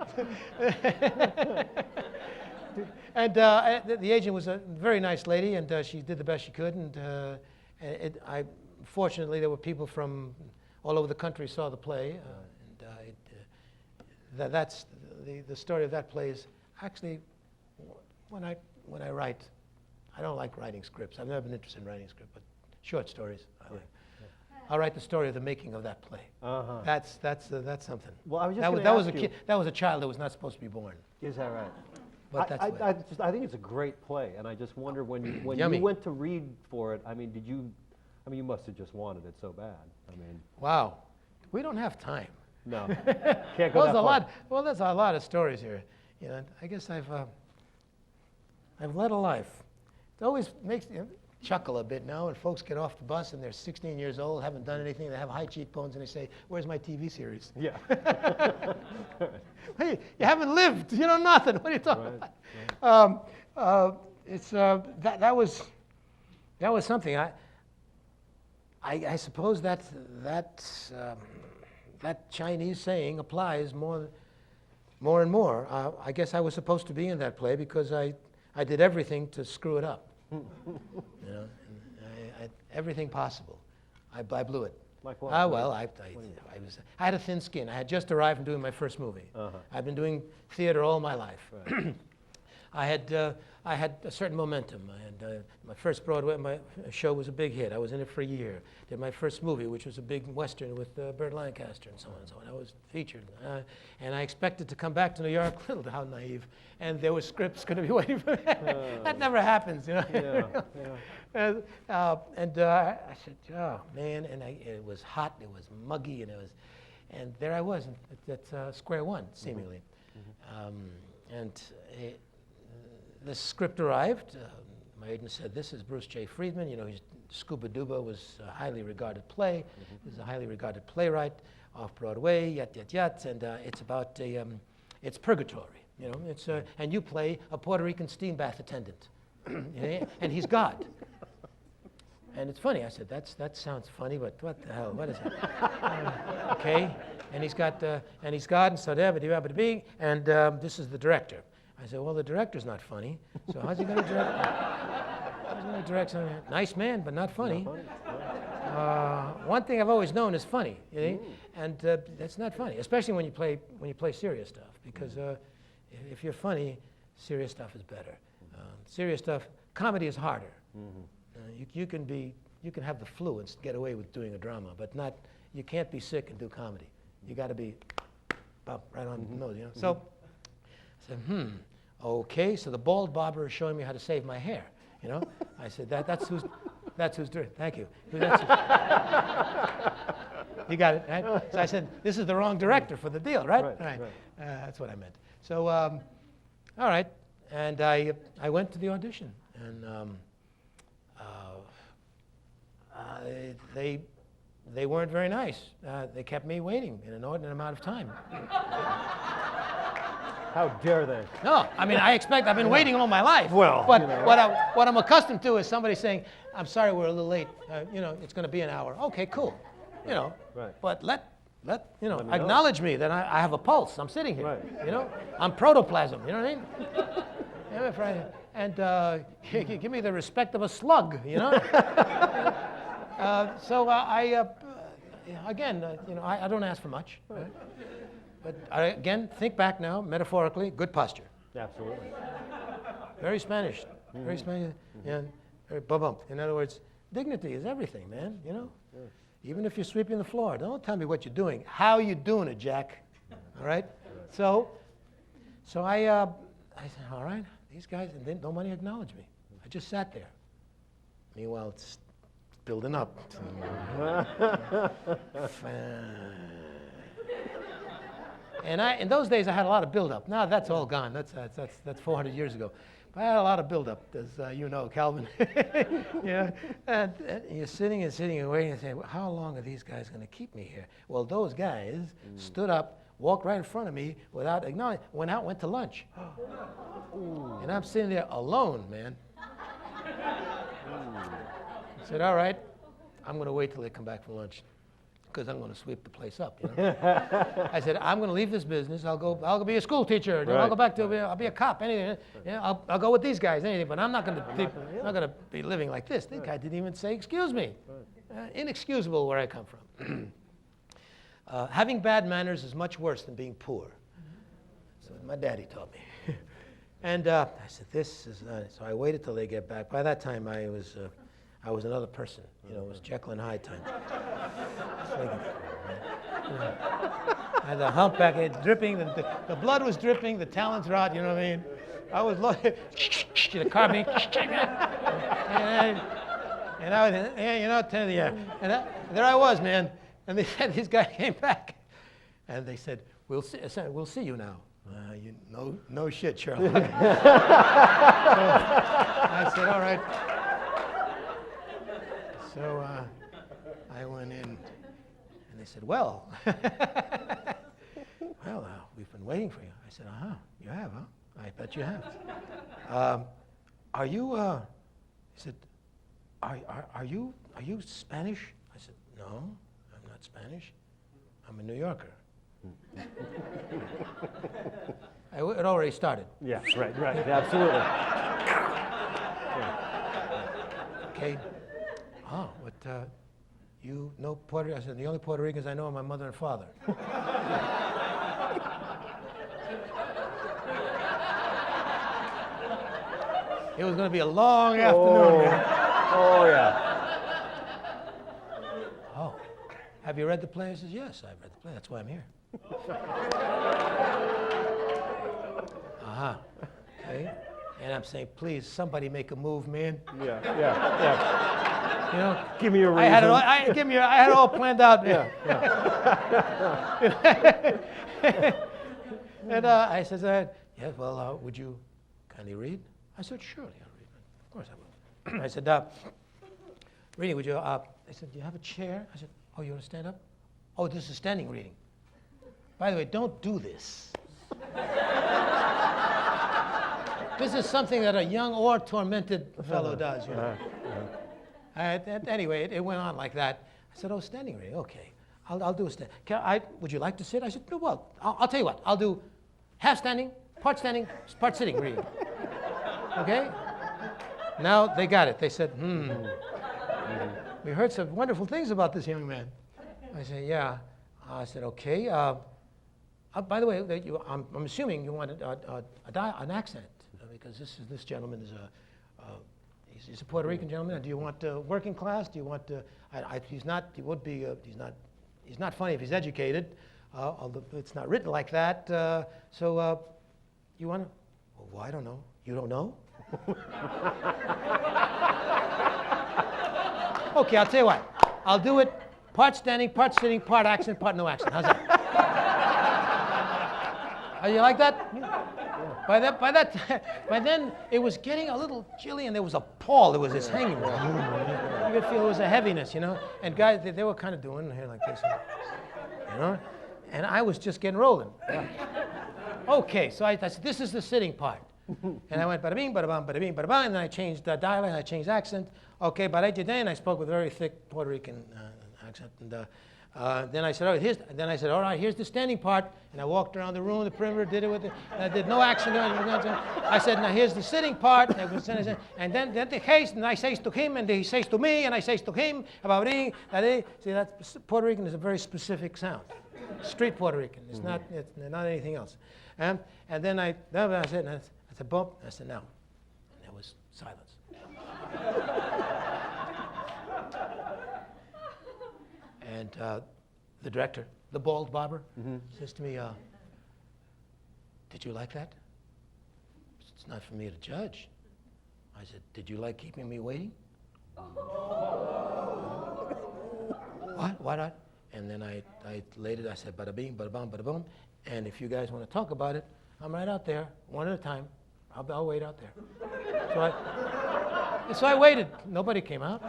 And the agent was a very nice lady, and she did the best she could. And fortunately, there were people from all over the country saw the play, and that's the story of that play. Is actually when I write, I don't like writing scripts. I've never been interested in writing scripts, but short stories I like. I'll write the story of the making of that play. Uh-huh. That's something. Well, I was just that was a child that was not supposed to be born. Is that right? But I think it's a great play, and I just wonder when you went to read for it. I mean, you must have just wanted it so bad. I mean, wow, we don't have time. No, can't go that far. Well, there's a lot of stories here. You know, I guess I've led a life. It always makes me chuckle a bit now when folks get off the bus and they're 16 years old, haven't done anything, they have high cheekbones, and they say, "Where's my TV series?" Yeah. Hey, you haven't lived. You know nothing. What are you talking about? That was something. I suppose that Chinese saying applies more and more. I guess I was supposed to be in that play because I did everything to screw it up. You know, everything possible. I blew it. Like what? Well, I had a thin skin. I had just arrived from doing my first movie. Uh-huh. I've been doing theater all my life. Right. I had a certain momentum. My first Broadway show was a big hit. I was in it for a year. Did my first movie, which was a big Western with Burt Lancaster and so on and so on. I was featured. And I expected to come back to New York, how naive, and there were scripts going to be waiting for me. That never happens, you know. Yeah, yeah. I said, oh, man, and it was hot, it was muggy, and there I was at square one, seemingly. Mm-hmm. The script arrived. My agent said, "This is Bruce J. Friedman. You know, Scuba Duba was a highly regarded play. Mm-hmm. He's a highly regarded playwright off Broadway. Yet, and it's about it's purgatory. You know, it's and you play a Puerto Rican steam bath attendant, and he's God. And it's funny. I said, that sounds funny, but what the hell? What is it? Okay. And he's got, and so there, and this is the director. I said, well, the director's not funny, so how's he going to direct? How's he going to direct something? Nice man, but not funny. Not funny. One thing I've always known is funny, you know? And that's not funny, especially when you play serious stuff, because if you're funny, serious stuff is better. Serious stuff, comedy is harder. You can have the flu and get away with doing a drama, but you can't be sick and do comedy. You got to be right on the nose, you know. So I said, okay. So the bald barber is showing me how to save my hair, you know. I said, that's who's doing. Thank you. You got it, right? So I said, this is the wrong director for the deal, right? Right. That's what I meant. So, all right, and I went to the audition, and they weren't very nice. They kept me waiting an inordinate amount of time. How dare they? No, I mean, I've been waiting all my life. Well, but you know. what I'm accustomed to is somebody saying, I'm sorry, we're a little late. You know, it's going to be an hour. Okay, cool. You know, Right. but let you know, Let me know. acknowledge me that I have a pulse. I'm sitting here. Right. You know, I'm protoplasm. You know what I mean? Yeah, if I- and give me the respect of a slug. You know. Again, you know, I don't ask for much. Right? But again, think back now, metaphorically, good posture. Absolutely. Very Spanish. Very Spanish. Yeah. Very bump. In other words, dignity is everything, man. You know. Even if you're sweeping the floor, don't tell me what you're doing. How you doing it, Jack? All right. So I said, all right, these guys, and then nobody acknowledged me. I just sat there. Meanwhile, it's building up. And in those days, I had a lot of build-up. Now that's all gone. That's 400 years ago. But I had a lot of build-up, as you know, Calvin. Yeah. And you're sitting and waiting and saying, well, how long are these guys going to keep me here? Well, those guys stood up, walked right in front of me without acknowledging, went out, went to lunch. And I'm sitting there alone, man. I said, all right, I'm going to wait till they come back from lunch, because I'm going to sweep the place up. You know? I said, I'm going to leave this business. I'll go be a school teacher. Right. I'll go back to I'll be a cop. Anything. Yeah, I'll go with these guys. Anything. But I'm not going to be living like this. This guy didn't even say excuse me. Inexcusable where I come from. Having bad manners is much worse than being poor. So my daddy taught me. And I said, this is so I waited till they get back. By that time, I was another person. You know, it was Jekyll and Hyde time. I had the humpback head dripping, the blood was dripping, the talons were out, you know what I mean? I was looking, the carbine, and I was, you know, and there I was, man. And they said, these guys came back, and they said, we'll see you now. No shit, Sherlock. So I said, all right. So I went in, and they said, well, we've been waiting for you. I said, you have, huh? I bet you have. Are you, he said, are you Spanish? I said, no, I'm not Spanish. I'm a New Yorker. It already started. Yeah, right, absolutely. Okay. Oh, but you know Puerto Rican? I said, the only Puerto Ricans I know are my mother and father. It was going to be a long afternoon, man. Oh, yeah. Oh, have you read the play? I said, yes, I've read the play. That's why I'm here. Okay. And I'm saying, please, somebody make a move, man. Yeah. You know, Give me a reason. I had it all planned out. Yeah. And I said, yes, well, would you kindly read? I said, surely I'll read. Of course I will. I said, reading, would you, they said, do you have a chair? I said, oh, you want to stand up? Oh, this is standing reading. By the way, don't do this. This is something that a young or tormented fellow does, you know. Anyway, it went on like that. I said, oh, standing reading, okay. I'll do a stand. Would you like to sit? I said, no, well, I'll tell you what. I'll do half standing, part sitting reading. Okay? Now they got it. They said, we heard some wonderful things about this young man. I said, yeah. I said, okay. By the way, I'm assuming you want an accent, because this gentleman is he's a Puerto Rican gentleman. Do you want working class? Do you want? He's not. He would be. He's not funny if he's educated, although it's not written like that. So you want to? Well, I don't know. You don't know? Okay, I'll tell you what. I'll do it part standing, part sitting, part accent, part no accent. How's that? How you like that? By then, it was getting a little chilly, and there was a pall that was just hanging. You could feel it was a heaviness, you know. And guys, they were kind of doing here like this, you know. And I was just getting rolling. Okay, so I said, this is the sitting part. And I went bada bing, bada bam, bada bing, bada bang, and then I changed dialect, I changed accent. Okay, but I did then I spoke with a very thick Puerto Rican accent. And then I said, all right, here's the standing part. And I walked around the room, the perimeter, did it with it. I did no accent. I said, now here's the sitting part. And then the case, and I says to him, and he says to me, and I says to him, about see, that's Puerto Rican is a very specific sound. Street Puerto Rican. It's not anything else. And then I said, bump. I said, now. And there was silence. And the director, the bald barber, says to me, did you like that? It's not for me to judge. I said, did you like keeping me waiting? What? And then I laid it, I said, bada bing, bada bam, bada boom. And if you guys want to talk about it, I'm right out there, one at a time. I'll wait out there. So I waited. Nobody came out.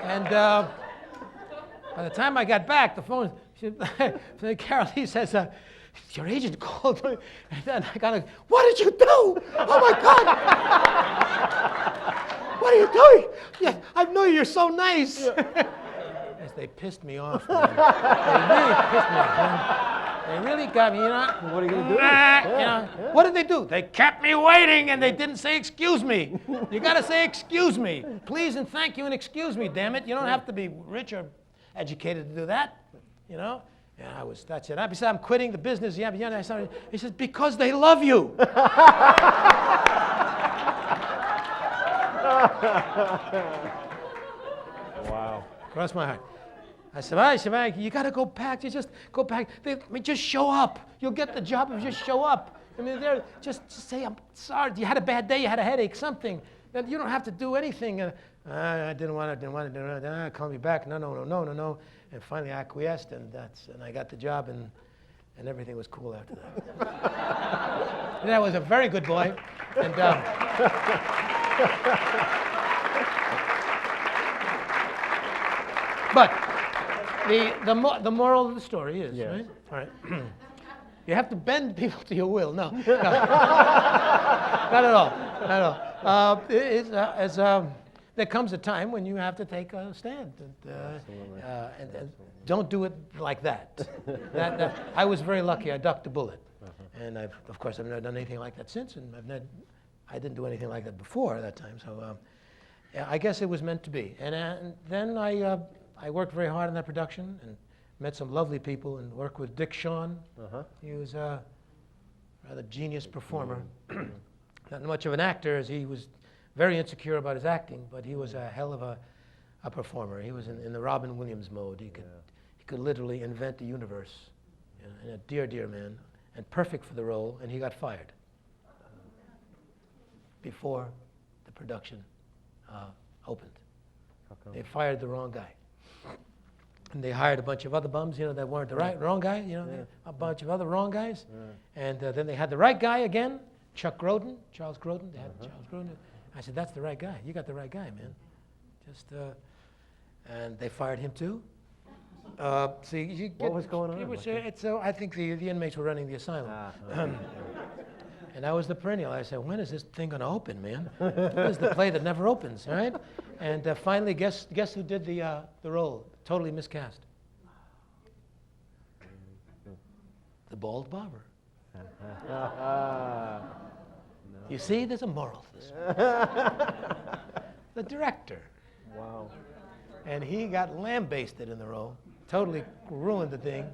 And by the time I got back, the phone, Carol Lee says, your agent called me. And then I got what did you do? Oh my God! What are you doing? Yeah, I know you're so nice. Yes, they pissed me off, man. They really pissed me off, man. They really got me, you know. What are you going to do? What did they do? They kept me waiting, and they didn't say excuse me. You got to say excuse me. Please and thank you and excuse me, damn it. You don't have to be rich or educated to do that, you know. Yeah, that's it. I said, I'm quitting the business. Yeah, he says, because they love you. Wow. Cross my heart. I said, you got to go back. You just go back. Just show up. You'll get the job if you just show up. I mean, just say, I'm sorry. You had a bad day. You had a headache. Something. You don't have to do anything. I didn't want to. Call me back. No. And finally, I acquiesced, and I got the job, and everything was cool after that. And I was a very good boy. And but the moral of the story is, yes. right? All right. You have to bend people to your will. No. Not at all. There comes a time when you have to take a stand, and don't do it like that. I was very lucky. I ducked a bullet, and of course I've never done anything like that since, and I didn't do anything like that before that time. So I guess it was meant to be. And then I worked very hard on that production and met some lovely people and worked with Dick Shawn. He was a rather genius performer. Not much of an actor, as he was very insecure about his acting, but he was a hell of a performer. He was in the Robin Williams mode. He could literally invent a universe, and a dear man, and perfect for the role, and he got fired before the production opened. They fired the wrong guy. And they hired a bunch of other bums, that weren't the wrong guy, a bunch of other wrong guys. And then they had the right guy again, Charles Grodin. They had Charles Grodin. I said, that's the right guy. You got the right guy, man. And they fired him too. What was going on? I think the inmates were running the asylum. And I was the perennial. I said, when is this thing going to open, man? What is the play that never opens, all right? And finally, guess who did the role? Totally miscast. The bald barber. You see, there's a moral to this. The director. Wow. And he got lambasted in the role. Totally ruined the thing.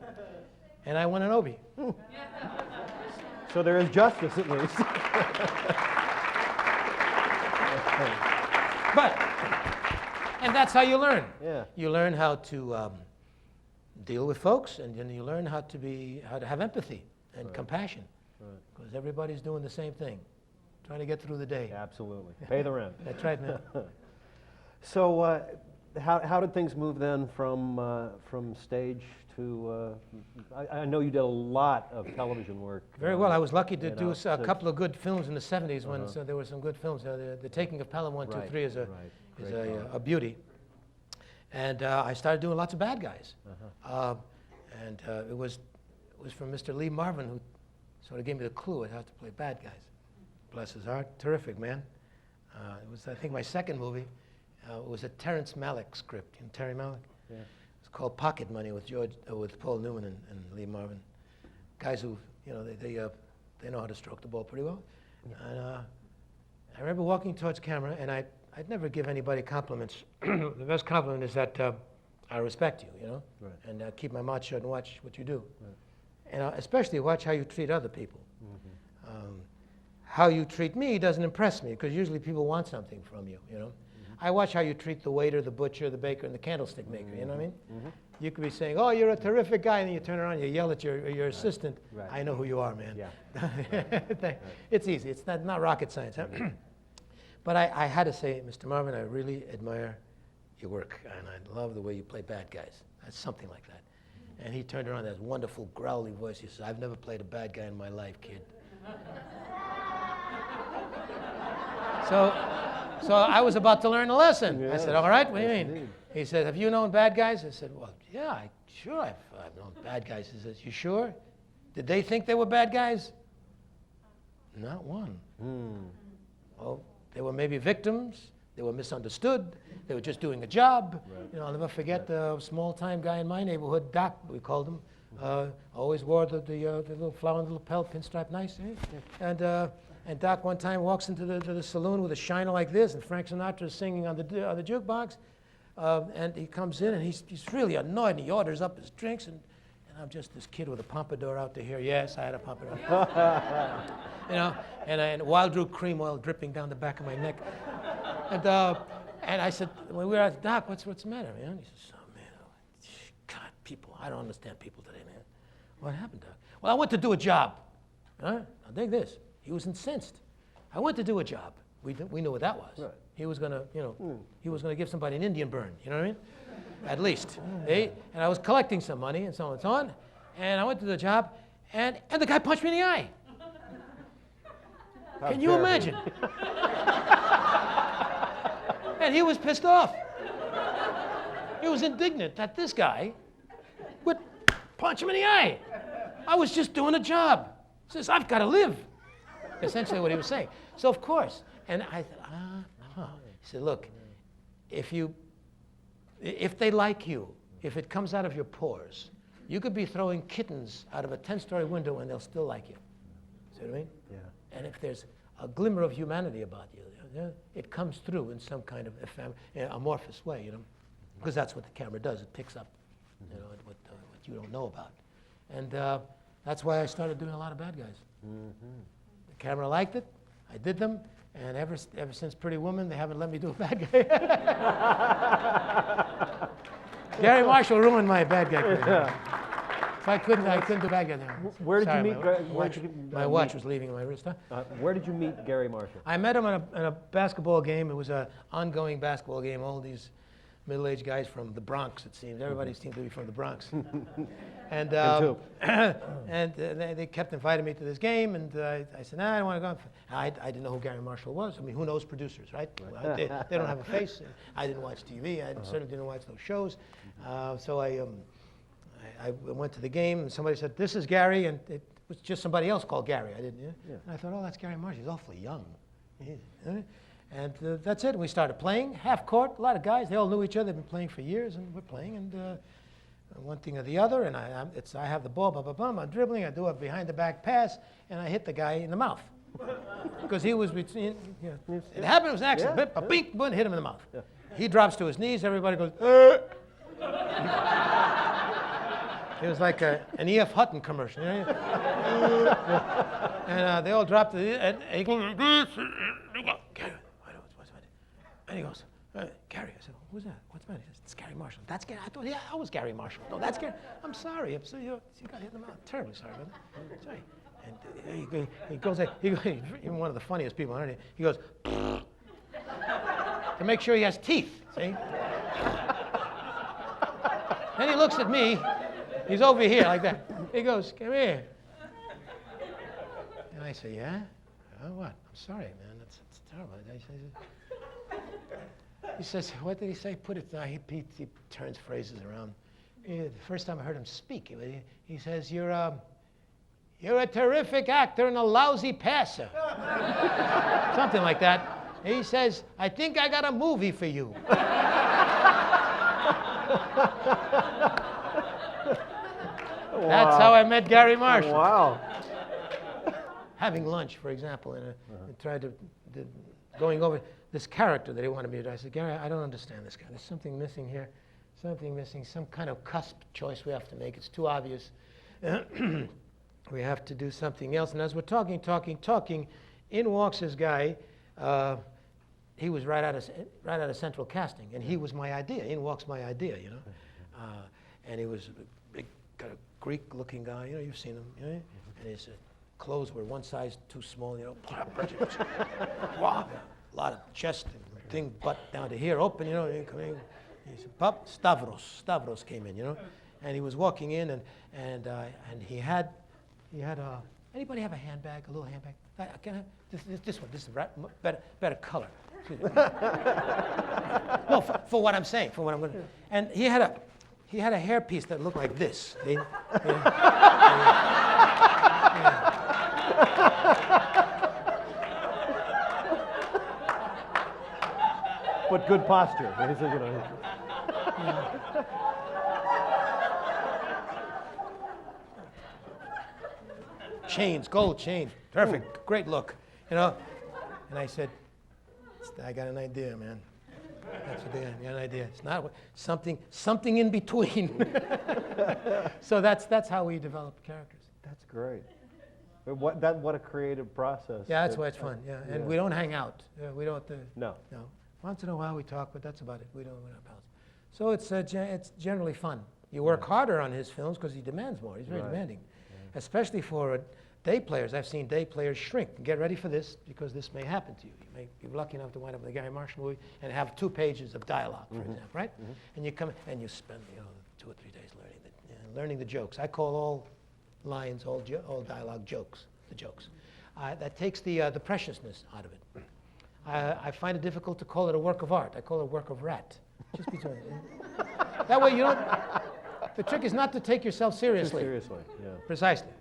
And I won an Obie. So there is justice at least. And that's how you learn. Yeah. You learn how to deal with folks, and then you learn how to have empathy and compassion. Because everybody's doing the same thing, trying to get through the day. Absolutely. Pay the rent. That's right, man. So how did things move then from stage to, I know you did a lot of television work. Very well. I was lucky to do a so- couple of good films in the 70s when so there were some good films. The Taking of Pelham 1, 2, 3 is a beauty. And I started doing lots of bad guys. And it was from Mr. Lee Marvin who sort of gave me the clue how to play bad guys. Bless his heart. Terrific, man. It was, I think, my second movie. It was a Terrence Malick script. You know Terry Malick? Yeah. It's called Pocket Money with Paul Newman and Lee Marvin. Guys who, you know, they know how to stroke the ball pretty well. Yeah. And I remember walking towards camera, and I'd never give anybody compliments. The best compliment is that I respect you, you know, and keep my mouth shut and watch what you do. And especially watch how you treat other people. How you treat me doesn't impress me, because usually people want something from you, you know. I watch how you treat the waiter, the butcher, the baker, and the candlestick maker, you know what I mean? You could be saying, oh, you're a terrific guy, and then you turn around and you yell at your assistant. I know who you are, man. Yeah. It's easy. It's not rocket science. Huh? But I had to say, Mr. Marvin, I really admire your work, and I love the way you play bad guys. That's something like that. And he turned around, that wonderful growly voice. He says, I've never played a bad guy in my life, kid. So I was about to learn a lesson. Yeah. I said, all right, what do you mean? Indeed. He said, have you known bad guys? I said, well, yeah, sure I've known bad guys. He says, you sure? Did they think they were bad guys? Not one. Well, they were maybe victims. They were misunderstood. They were just doing a job. You know, I'll never forget the small-time guy in my neighborhood, Doc, we called him. Always wore the little flower in the lapel, pinstripe nice. And Doc one time walks into the saloon with a shiner like this, and Frank Sinatra is singing on the jukebox. And he comes in, and he's really annoyed, and he orders up his drinks, and I'm just this kid with a pompadour out to here. Yes, I had a pompadour. You know, and Wild Drew cream oil dripping down the back of my neck. And I said, when we were at Doc, what's the matter, man? He says, oh, man, God, people, I don't understand people today, man. What happened, Doc? Well, I went to do a job. Now, dig this. He was incensed. I went to do a job. We knew what that was. Right. He was gonna, you know, he was gonna give somebody an Indian burn. You know what I mean? At least. And I was collecting some money and so on and so on. And I went to the job, and the guy punched me in the eye. Can you imagine? And he was pissed off. He was indignant that this guy would punch him in the eye. I was just doing a job. He says, I've got to live. Essentially what he was saying. So of course, and I thought, He said, look, if they like you, if it comes out of your pores, you could be throwing kittens out of a 10-story window and they'll still like you. See what I mean? Yeah. And if there's a glimmer of humanity about you, it comes through in some kind of amorphous way, you know, because that's what the camera does. It picks up, you know, what you don't know about. And that's why I started doing a lot of bad guys. The camera liked it. I did them. And ever since Pretty Woman, they haven't let me do a bad guy. Gary Marshall ruined my bad guy career. So I couldn't do bad guy there. Where did you meet? My watch was leaving my wrist. Where did you meet Gary Marshall? I met him in a basketball game. It was an ongoing basketball game. All these middle-aged guys from the Bronx, it seems. Everybody seemed to be from the Bronx. And they kept inviting me to this game, and I said, nah, I don't want to go. I didn't know who Gary Marshall was. I mean, who knows producers, right? They don't have a face. I didn't watch TV. I certainly didn't watch those shows. So I went to the game, and somebody said, this is Gary, and was just somebody else called Gary. I didn't. Yeah. And I thought, oh, that's Gary Marshall. He's awfully young. And that's it. We started playing, half court, a lot of guys. They all knew each other. They've been playing for years, and we're playing. And one thing or the other, and I have the ball, I'm dribbling. I do a behind-the-back pass, and I hit the guy in the mouth. Because he was between, it happened, it was an accident. Yeah. Bing, boom, hit him in the mouth. Yeah. He drops to his knees, everybody goes, It was like an E.F. Hutton commercial. And they all dropped, and he goes, Gary, what's the matter? And he goes, Gary. I said, who's that? What's the matter? He says, it's Gary Marshall. That's Gary. I thought, yeah, I was Gary Marshall. No, that's Gary. I'm sorry. I'm sorry. You got hit in the mouth. Terribly sorry about that. Sorry. And he goes, even one of the funniest people on earth, he goes, to make sure he has teeth, see? Then he looks at me. He's over here like that. He goes, come here. And I say, yeah? Oh, what? I'm sorry, man. That's terrible. He says, what did he say? Put it down. He turns phrases around. The first time I heard him speak, he says, you're a terrific actor and a lousy passer. Something like that. He says, I think I got a movie for you. That's how I met Gary Marshall. Wow. Having lunch, for example, and tried to going over this character that he wanted me to do. I said, Gary, I don't understand this guy. There's something missing here. Something missing. Some kind of cusp choice we have to make. It's too obvious. We have to do something else. And as we're talking, in walks this guy. He was right out of central casting, and he was my idea. In walks my idea, you know. And he was a big, kind of Greek-looking guy. You know, you've seen him. You know? And his clothes were one size too small. You know, wow, a lot of chest and thing, butt down to here, open. You know, he said, "Pop, Stavros came in. You know, and he was walking in, and he had a. Anybody have a handbag, a little handbag? Can I have this one? This is better color. No, for what I'm saying, for what I'm going to. And he had a hairpiece that looked like this. But good posture. Chains, gold chain, perfect, great look, you know. And I said, I got an idea, man. That's what I got an idea. It's not something in between. So that's how we develop characters. That's great. What a creative process. Yeah, that's why it's fun. Yeah, and we don't hang out. We don't. No. Once in a while we talk, but that's about it. We're not pals. So it's generally fun. You work harder on his films because he demands more. He's very demanding, especially for day players. I've seen day players shrink. Get ready for this because this may happen to you. You may be lucky enough to wind up in the Gary Marshall movie and have 2 pages of dialogue, for example, right? And you come and you spend 2 or 3 days learning the jokes. I call all lines, all dialogue jokes. The jokes. That takes the preciousness out of it. I find it difficult to call it a work of art. I call it a work of rat. Just between that way you don't. The trick is not to take yourself seriously. Too seriously, yeah. Precisely.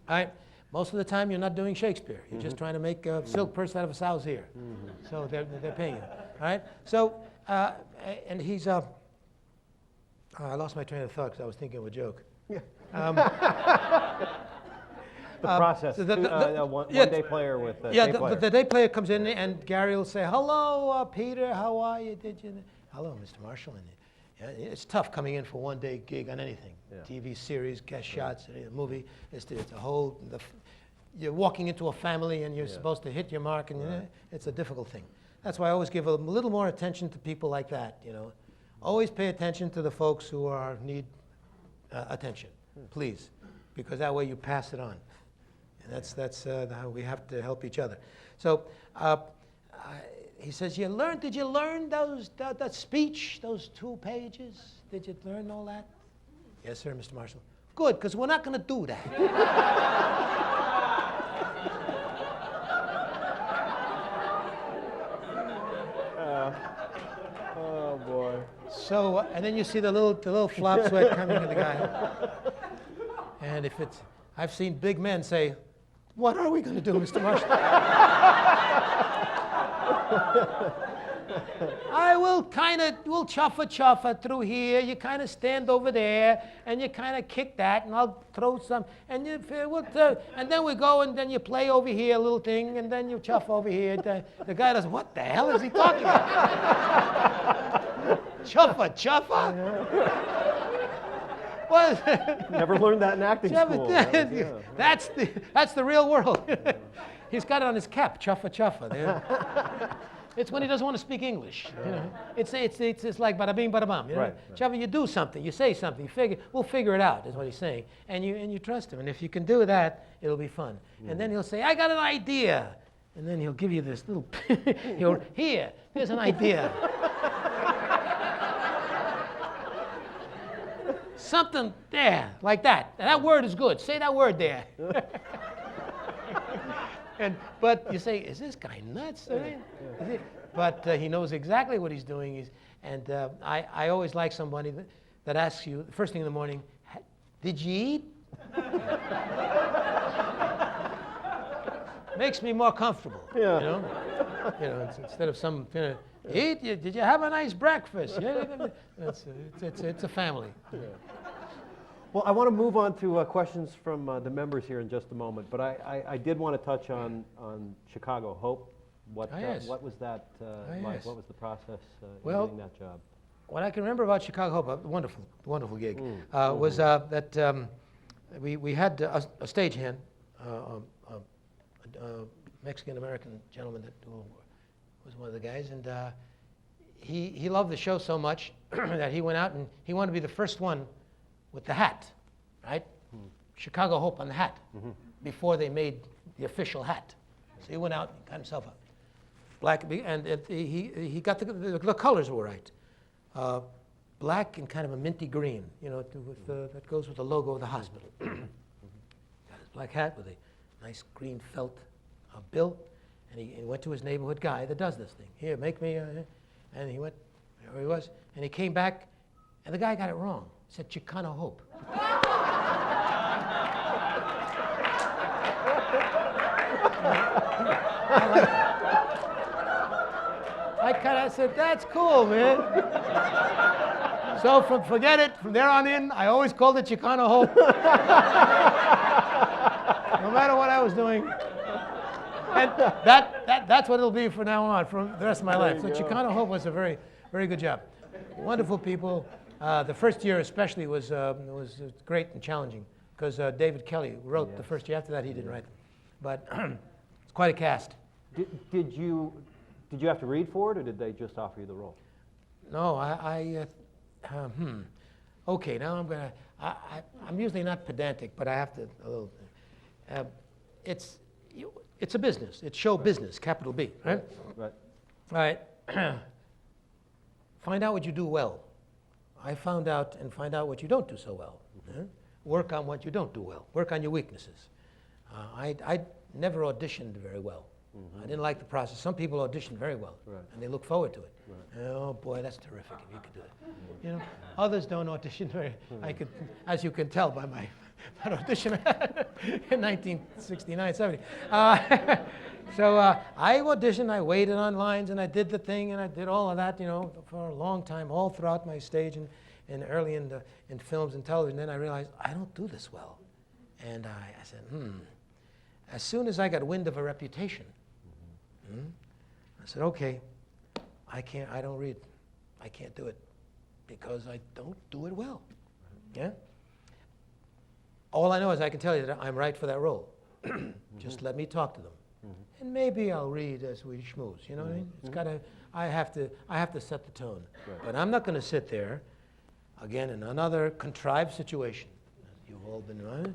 All right. Most of the time, you're not doing Shakespeare. You're just trying to make a silk purse out of a sow's ear. So they're paying you. All right. So and he's. I lost my train of thought because I was thinking of a joke. Yeah. The process. One day player with day player. The day player comes in and Gary will say, "Hello, Peter. How are you? Hello, Mr. Marshall." And it's tough coming in for one day gig on anything. TV series, guest shots, a movie. It's a whole. You're walking into a family and you're supposed to hit your mark, and it's a difficult thing. That's why I always give a little more attention to people like that. Always pay attention to the folks who need attention, please, because that way you pass it on. And that's how we have to help each other. So he says, did you learn that speech, those 2 pages? Did you learn all that? Yes, sir, Mr. Marshall. Good, because we're not going to do that. Oh, boy. So, and then you see the little flop sweat coming in the guy. And if it's, I've seen big men say, "What are we going to do, Mr. Marshall?" I will we'll chuffa through here. You kind of stand over there, and you kind of kick that, and I'll throw some, and and then we go, and then you play over here a little thing, and then you chuff over here. The guy does, what the hell is he talking about? Chuffa? What? Never learned that in acting school. That's the real world. He's got it on his cap, chuffa. It's when he doesn't want to speak English. You know? It's like bada bing, bada bum. You know? Right. Chuffa, you do something, you say something, we'll figure it out, is what he's saying. And you trust him. And if you can do that, it'll be fun. And then he'll say, I got an idea. And then he'll give you this little, here's an idea. Something there, like that. And that word is good. Say that word there. But you say, is this guy nuts? But he knows exactly what he's doing. I always like somebody that asks you, the first thing in the morning, did you eat? Makes me more comfortable. Yeah. You know, instead of some, eat, did you have a nice breakfast? It's a family. Yeah. Well, I want to move on to questions from the members here in just a moment, but I did want to touch on Chicago Hope. What was that like? Yes. What was the process in Well, getting that job? What I can remember about Chicago Hope, a wonderful gig, was that we had a stagehand, a Mexican-American gentleman that was one of the guys, and he loved the show so much that he went out and he wanted to be the first one with the hat, right? Chicago Hope on the hat, before they made the official hat. So he went out and got himself a black, and he got the colors were right. Black and kind of a minty green, you know, that goes with the logo of the hospital. Got his black hat with a nice green felt bill, and he went to his neighborhood guy that does this thing. Here, make me, and he went, there he was, and he came back, and the guy got it wrong. He said Chicano Hope. I said, that's cool, man. So forget it. From there on in, I always called it Chicano Hope. No matter what I was doing. And that's what it'll be from now on, for the rest of my life. So Chicano Hope was a very, very good job. Wonderful people. The first year especially was great and challenging because David Kelly wrote the first year. After that, he didn't write them. But it's quite a cast. Did you have to read for it, or did they just offer you the role? No, okay, now I'm usually not pedantic, but I have to a little. It's a business. It's show business, capital B, right? Right. All right. Find out what you do well. I found out what you don't do so well. Work on what you don't do well. Work on your weaknesses. I never auditioned very well. I didn't like the process. Some people audition very well, and they look forward to it. Right. Oh boy, that's terrific if you could do it. You know, others don't audition very. I could, as you can tell by my audition in 1969, 70. So I auditioned. I waited on lines, and I did the thing, and I did all of that. You know, for a long time, all throughout my stage and early in films and television. Then I realized I don't do this well, and I said, As soon as I got wind of a reputation. I said, okay, I don't read. I can't do it because I don't do it well. Yeah? All I know is I can tell you that I'm right for that role. Just let me talk to them. And maybe I'll read as we schmooze, you know what I mean? It's gotta, I have to set the tone. But I'm not gonna sit there, again, in another contrived situation. You've all been running.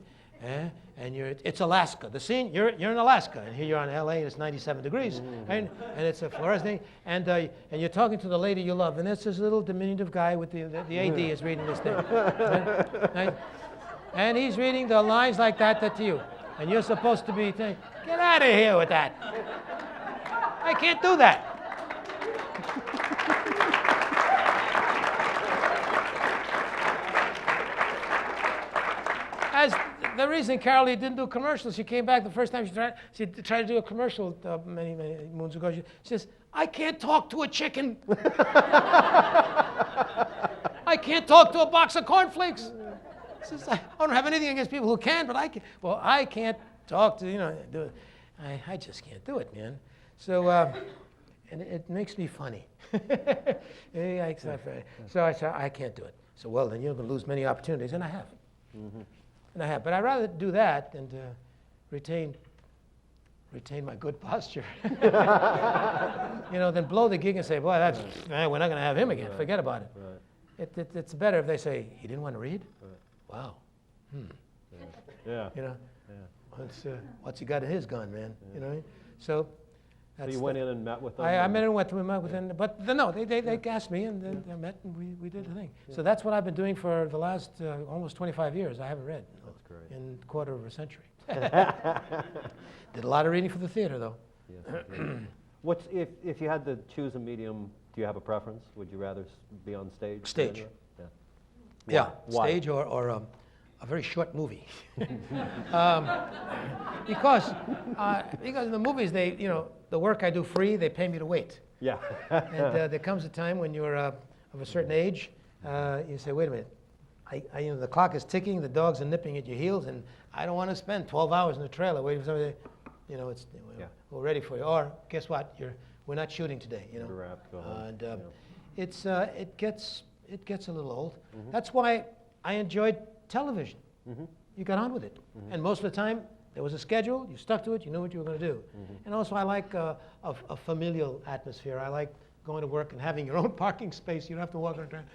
And it's Alaska. The scene, you're in Alaska, and here you're on LA, and it's 97 degrees, and it's a fluorescent thing, and you're talking to the lady you love, and it's this little diminutive guy with the AD is reading this thing. And he's reading the lines like that to you, and you're supposed to be thinking, get out of here with that. I can't do that. As the reason Carol Lee didn't do commercials, she came back the first time she tried to do a commercial many moons ago. She says, I can't talk to a chicken. I can't talk to a box of cornflakes. Says, I don't have anything against people who can, but I can. Well, I can't talk to, do it. I just can't do it, man. So, and it makes me funny. So I said, I can't do it. So, well, then you're going to lose many opportunities, and I have. Mm-hmm. And I have. But I'd rather do that than to retain my good posture. Than blow the gig and say, boy, we're not going to have him again. Right. Forget about it. Right. It's better if they say, he didn't want to read? Right. Wow. Yeah. What's he got in his gun, man? Yeah. So you went in and met with them? I met with them, but no, they asked me, and then I met, and we did the thing. Yeah. So that's what I've been doing for the last almost 25 years. I haven't read. That's great. In a quarter of a century. Did a lot of reading for the theater, though. Yes, if you had to choose a medium, do you have a preference? Would you rather be on stage? Stage. Yeah. Why? Stage or a very short movie. Because in the movies, the work I do free, they pay me to wait. Yeah. And there comes a time when you're of a certain age, you say, wait a minute, the clock is ticking, the dogs are nipping at your heels, and I don't want to spend 12 hours in the trailer waiting for somebody. We're ready for you. Or guess what? We're not shooting today. We're wrapped, go home. And it gets a little old. Mm-hmm. That's why I enjoyed television. Mm-hmm. You got on with it, and most of the time there was a schedule. You stuck to it. You knew what you were going to do. Mm-hmm. And also, I like a familial atmosphere. I like going to work and having your own parking space. You don't have to walk around.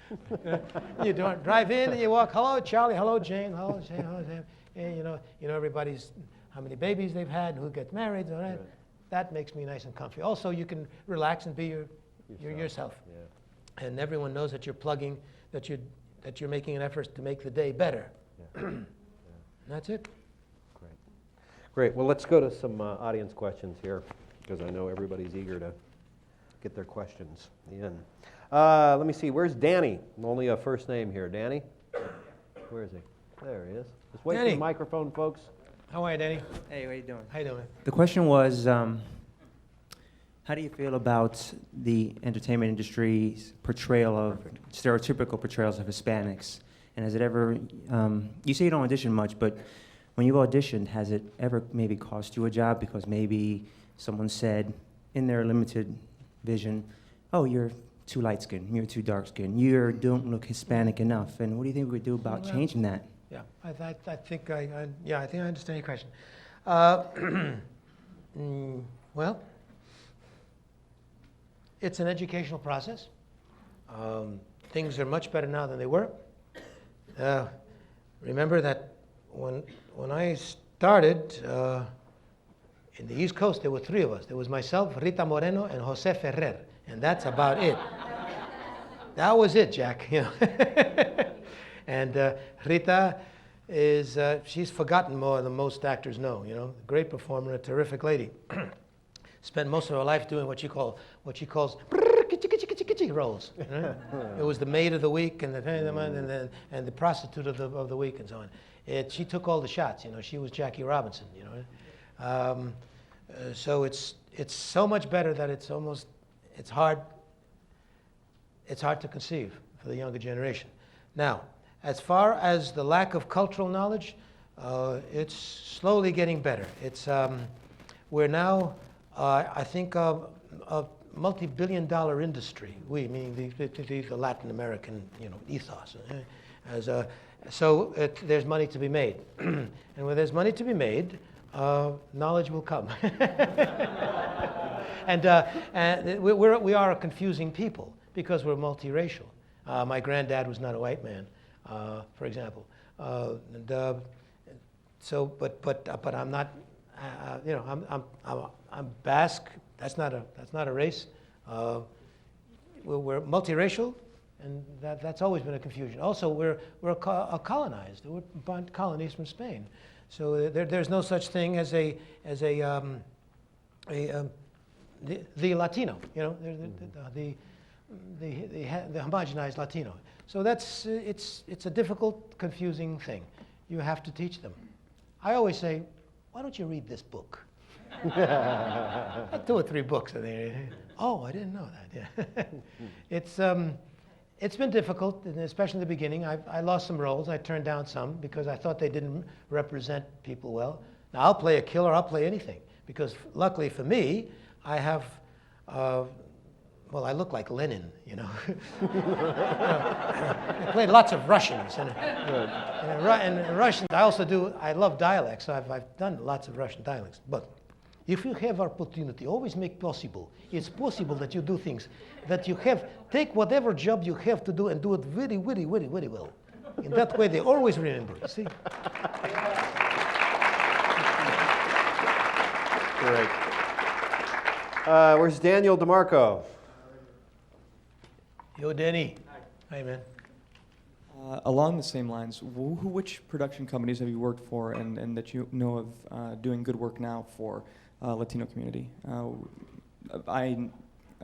You drive in and you walk. Hello, Charlie. Hello, Jane. Hello, Jane. Hello, Jane. And you know everybody's how many babies they've had, who gets married. All right. Right. That makes me nice and comfy. Also, you can relax and be yourself. Yeah. And everyone knows that you're plugging, that you're making an effort to make the day better. Yeah. That's it. Great. Well, let's go to some audience questions here, because I know everybody's eager to get their questions in. Let me see. Where's Danny? Only a first name here. Danny? Where is he? There he is. Just wait for the microphone, folks. How are you, Danny? Hey, what are you doing? How you doing? The question was, how do you feel about the entertainment industry's portrayal of, stereotypical portrayals of Hispanics? And has it ever, you say you don't audition much, but when you auditioned, has it ever maybe cost you a job because maybe someone said in their limited vision, oh, you're too light-skinned, you're too dark-skinned, you don't look Hispanic enough, and what do you think we would do about changing that? Yeah, I think I understand your question. Well, it's an educational process. Things are much better now than they were. Remember that when I started in the East Coast, there were three of us. There was myself, Rita Moreno, and Jose Ferrer, and that's about it. That was it, Jack. And Rita is, she's forgotten more than most actors know, a great performer, a terrific lady. Spent most of her life doing what she calls roles. Right? It was the maid of the week and the prostitute of the week and so on. She took all the shots. She was Jackie Robinson. So it's so much better that it's hard to conceive for the younger generation. Now, as far as the lack of cultural knowledge, it's slowly getting better. We're now, I think, a multi-billion-dollar industry. We, meaning the Latin American, ethos. So there's money to be made, and when there's money to be made, knowledge will come. And we are a confusing people because we're multiracial. My granddad was not a white man, for example. But I'm not. I'm Basque. That's not a race. We're multiracial, and that's always been a confusion. Also, we're colonized. We're colonies from Spain, so there's no such thing as the Latino. The homogenized Latino. So it's a difficult, confusing thing. You have to teach them. I always say, why don't you read this book? 2 or 3 books in there. Oh, I didn't know that. Yeah. It's been difficult, and especially in the beginning. I lost some roles. I turned down some because I thought they didn't represent people well. Now, I'll play a killer. I'll play anything because luckily for me, I have, well, I look like Lenin, you know. I played lots of Russians. And Russians, I love dialects, so I've done lots of Russian dialects. But if you have opportunity, always make possible. It's possible that you do things that you have. Take whatever job you have to do and do it very, very, very, very well. In that way, they always remember. You see? Great. Where's Daniel DeMarco? Yo, Danny. Hi, man. Along the same lines, which production companies have you worked for and that you know of doing good work now for Latino community? I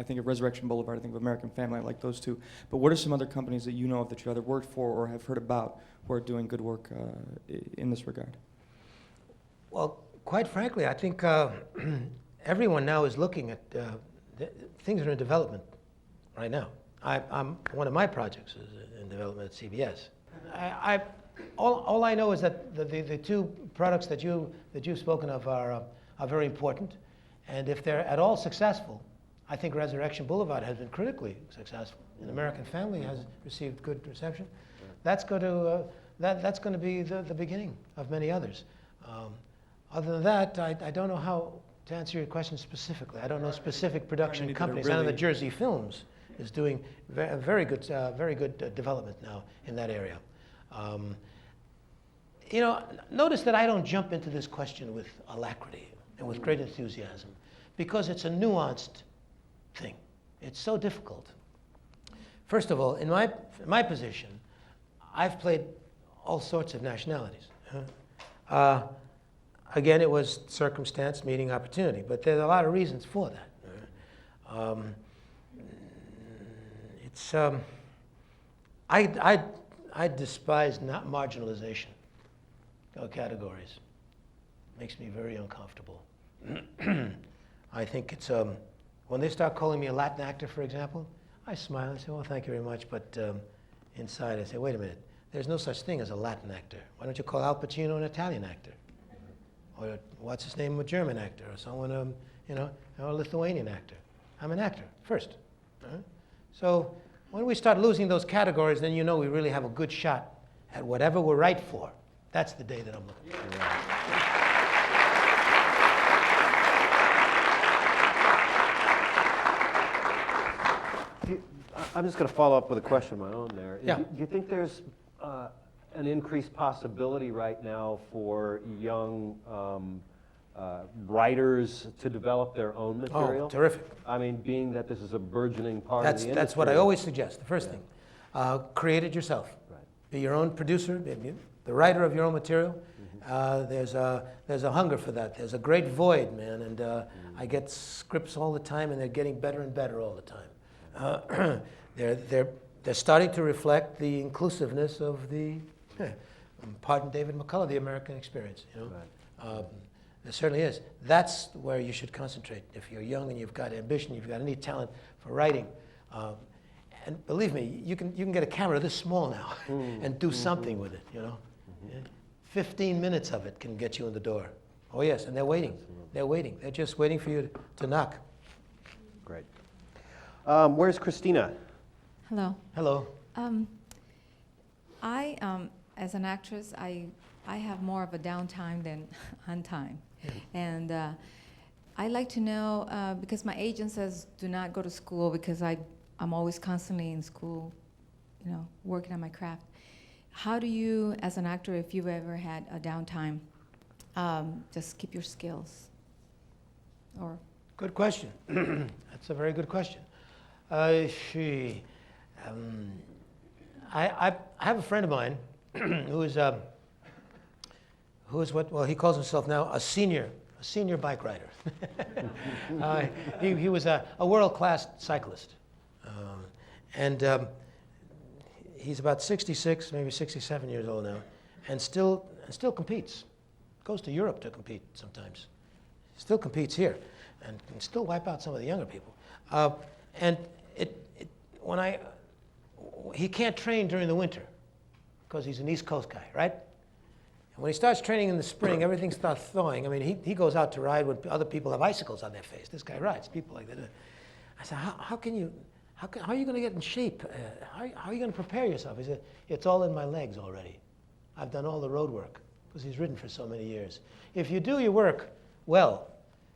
think of Resurrection Boulevard, I think of American Family, I like those two. But what are some other companies that you know of that you either worked for or have heard about who are doing good work in this regard? Well, quite frankly, I think everyone now is looking at things are in development right now. One of my projects is in development at CBS. All I know is that the 2 products that you've spoken of are very important, and if they're at all successful, I think Resurrection Boulevard has been critically successful, and American Family has received good reception. That's going to be the beginning of many others. Other than that, I don't know how to answer your question specifically. I don't know specific production companies. I know that Jersey Films is doing very good development now in that area. You know, notice that I don't jump into this question with alacrity and with great enthusiasm because it's a nuanced thing. It's so difficult. First of all, in my position, I've played all sorts of nationalities. Again, it was circumstance meeting opportunity, but there's a lot of reasons for that. I despise not marginalization of categories. Makes me very uncomfortable. I think it's when they start calling me a Latin actor, for example, I smile and say, "Well, thank you very much," but inside I say, "Wait a minute. There's no such thing as a Latin actor. Why don't you call Al Pacino an Italian actor, or what's his name, a German actor, or someone you know, or a Lithuanian actor? I'm an actor first." So when we start losing those categories, then you know we really have a good shot at whatever we're right for. That's the day that I'm looking for. I'm just going to follow up with a question of my own there. Yeah. Do you think there's an increased possibility right now for young writers to develop their own material? Oh, terrific. I mean, being that this is a burgeoning part of the industry. That's what I always suggest. The first thing, create it yourself. Right. Be your own producer, be the writer of your own material. There's a hunger for that. There's a great void, man, and I get scripts all the time, and they're getting better and better all the time. They're starting to reflect the inclusiveness of the, pardon David McCullough, the American experience. You know, Right. It certainly is. That's where you should concentrate. If you're young and you've got ambition, you've got any talent for writing, and believe me, you can get a camera this small now and do something with it. You know, 15 minutes of it can get you in the door. Oh yes, and they're waiting. Absolutely. They're waiting. They're just waiting for you to knock. Great. Where's Christina? Hello. Hello. As an actress, I have more of a downtime than on time. And I like to know, because my agent says do not go to school because I'm always constantly in school, you know, working on my craft. How do you, as an actor, if you've ever had a downtime, just keep your skills? Or Good question. That's a very good question. I have a friend of mine who is he calls himself now a senior bike rider. He was a world-class cyclist, and he's about 66, maybe 67 years old now, and still competes goes to Europe to compete sometimes. Still competes here, and can still wipe out some of the younger people. He can't train during the winter because he's an East Coast guy, right? And when he starts training in the spring, everything starts thawing. I mean, he goes out to ride when other people have icicles on their face. This guy rides, people like that. I said, how are you going to get in shape? How are you going to prepare yourself? He said, it's all in my legs already. I've done all the road work, because he's ridden for so many years. If you do your work well,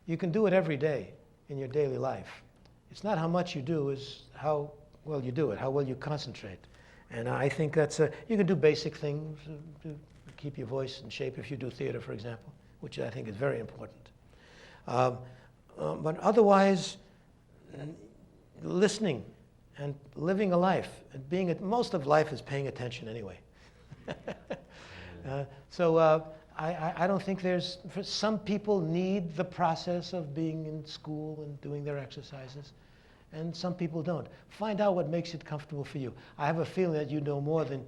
you can do it every day in your daily life. It's not how much you do, it's how well you do it, how well you concentrate. And I think that's, you can do basic things to keep your voice in shape if you do theater, for example, which I think is very important. But otherwise, listening and living a life, and most of life is paying attention anyway. I don't think for some people need the process of being in school and doing their exercises, and some people don't. Find out what makes it comfortable for you. I have a feeling that you know more than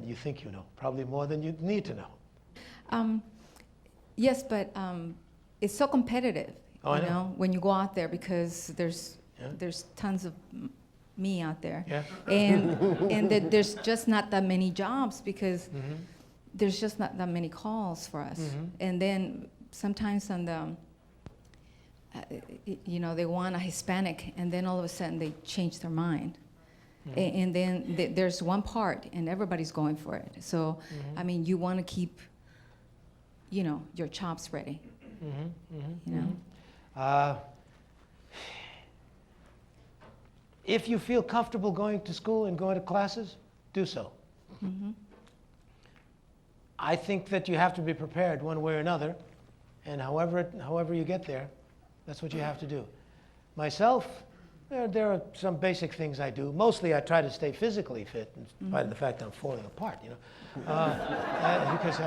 you think you know, probably more than you need to know. Yes, but it's so competitive, Oh, you I know. know, when you go out there, because there's tons of me out there. Yeah. And that there's just not that many jobs, because there's just not that many calls for us. And then sometimes on the, they want a Hispanic, and then all of a sudden they change their mind. And then there's one part, and everybody's going for it. So, I mean, you want to keep, your chops ready. If you feel comfortable going to school and going to classes, do so. I think that you have to be prepared one way or another, and however you get there, that's what you have to do. Myself, there are some basic things I do. Mostly I try to stay physically fit, in spite of the fact I'm falling apart, because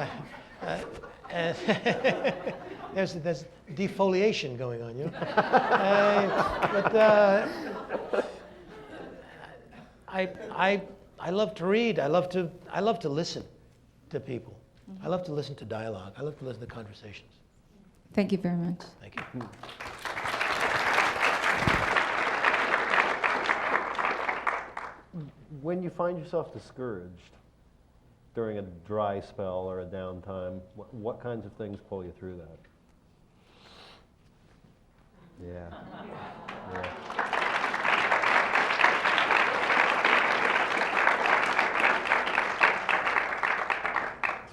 there's defoliation going on, I love to read. I love to listen to people. I love to listen to dialogue. I love to listen to conversations. Thank you very much. Thank you. When you find yourself discouraged during a dry spell or a downtime, what kinds of things pull you through that? Yeah.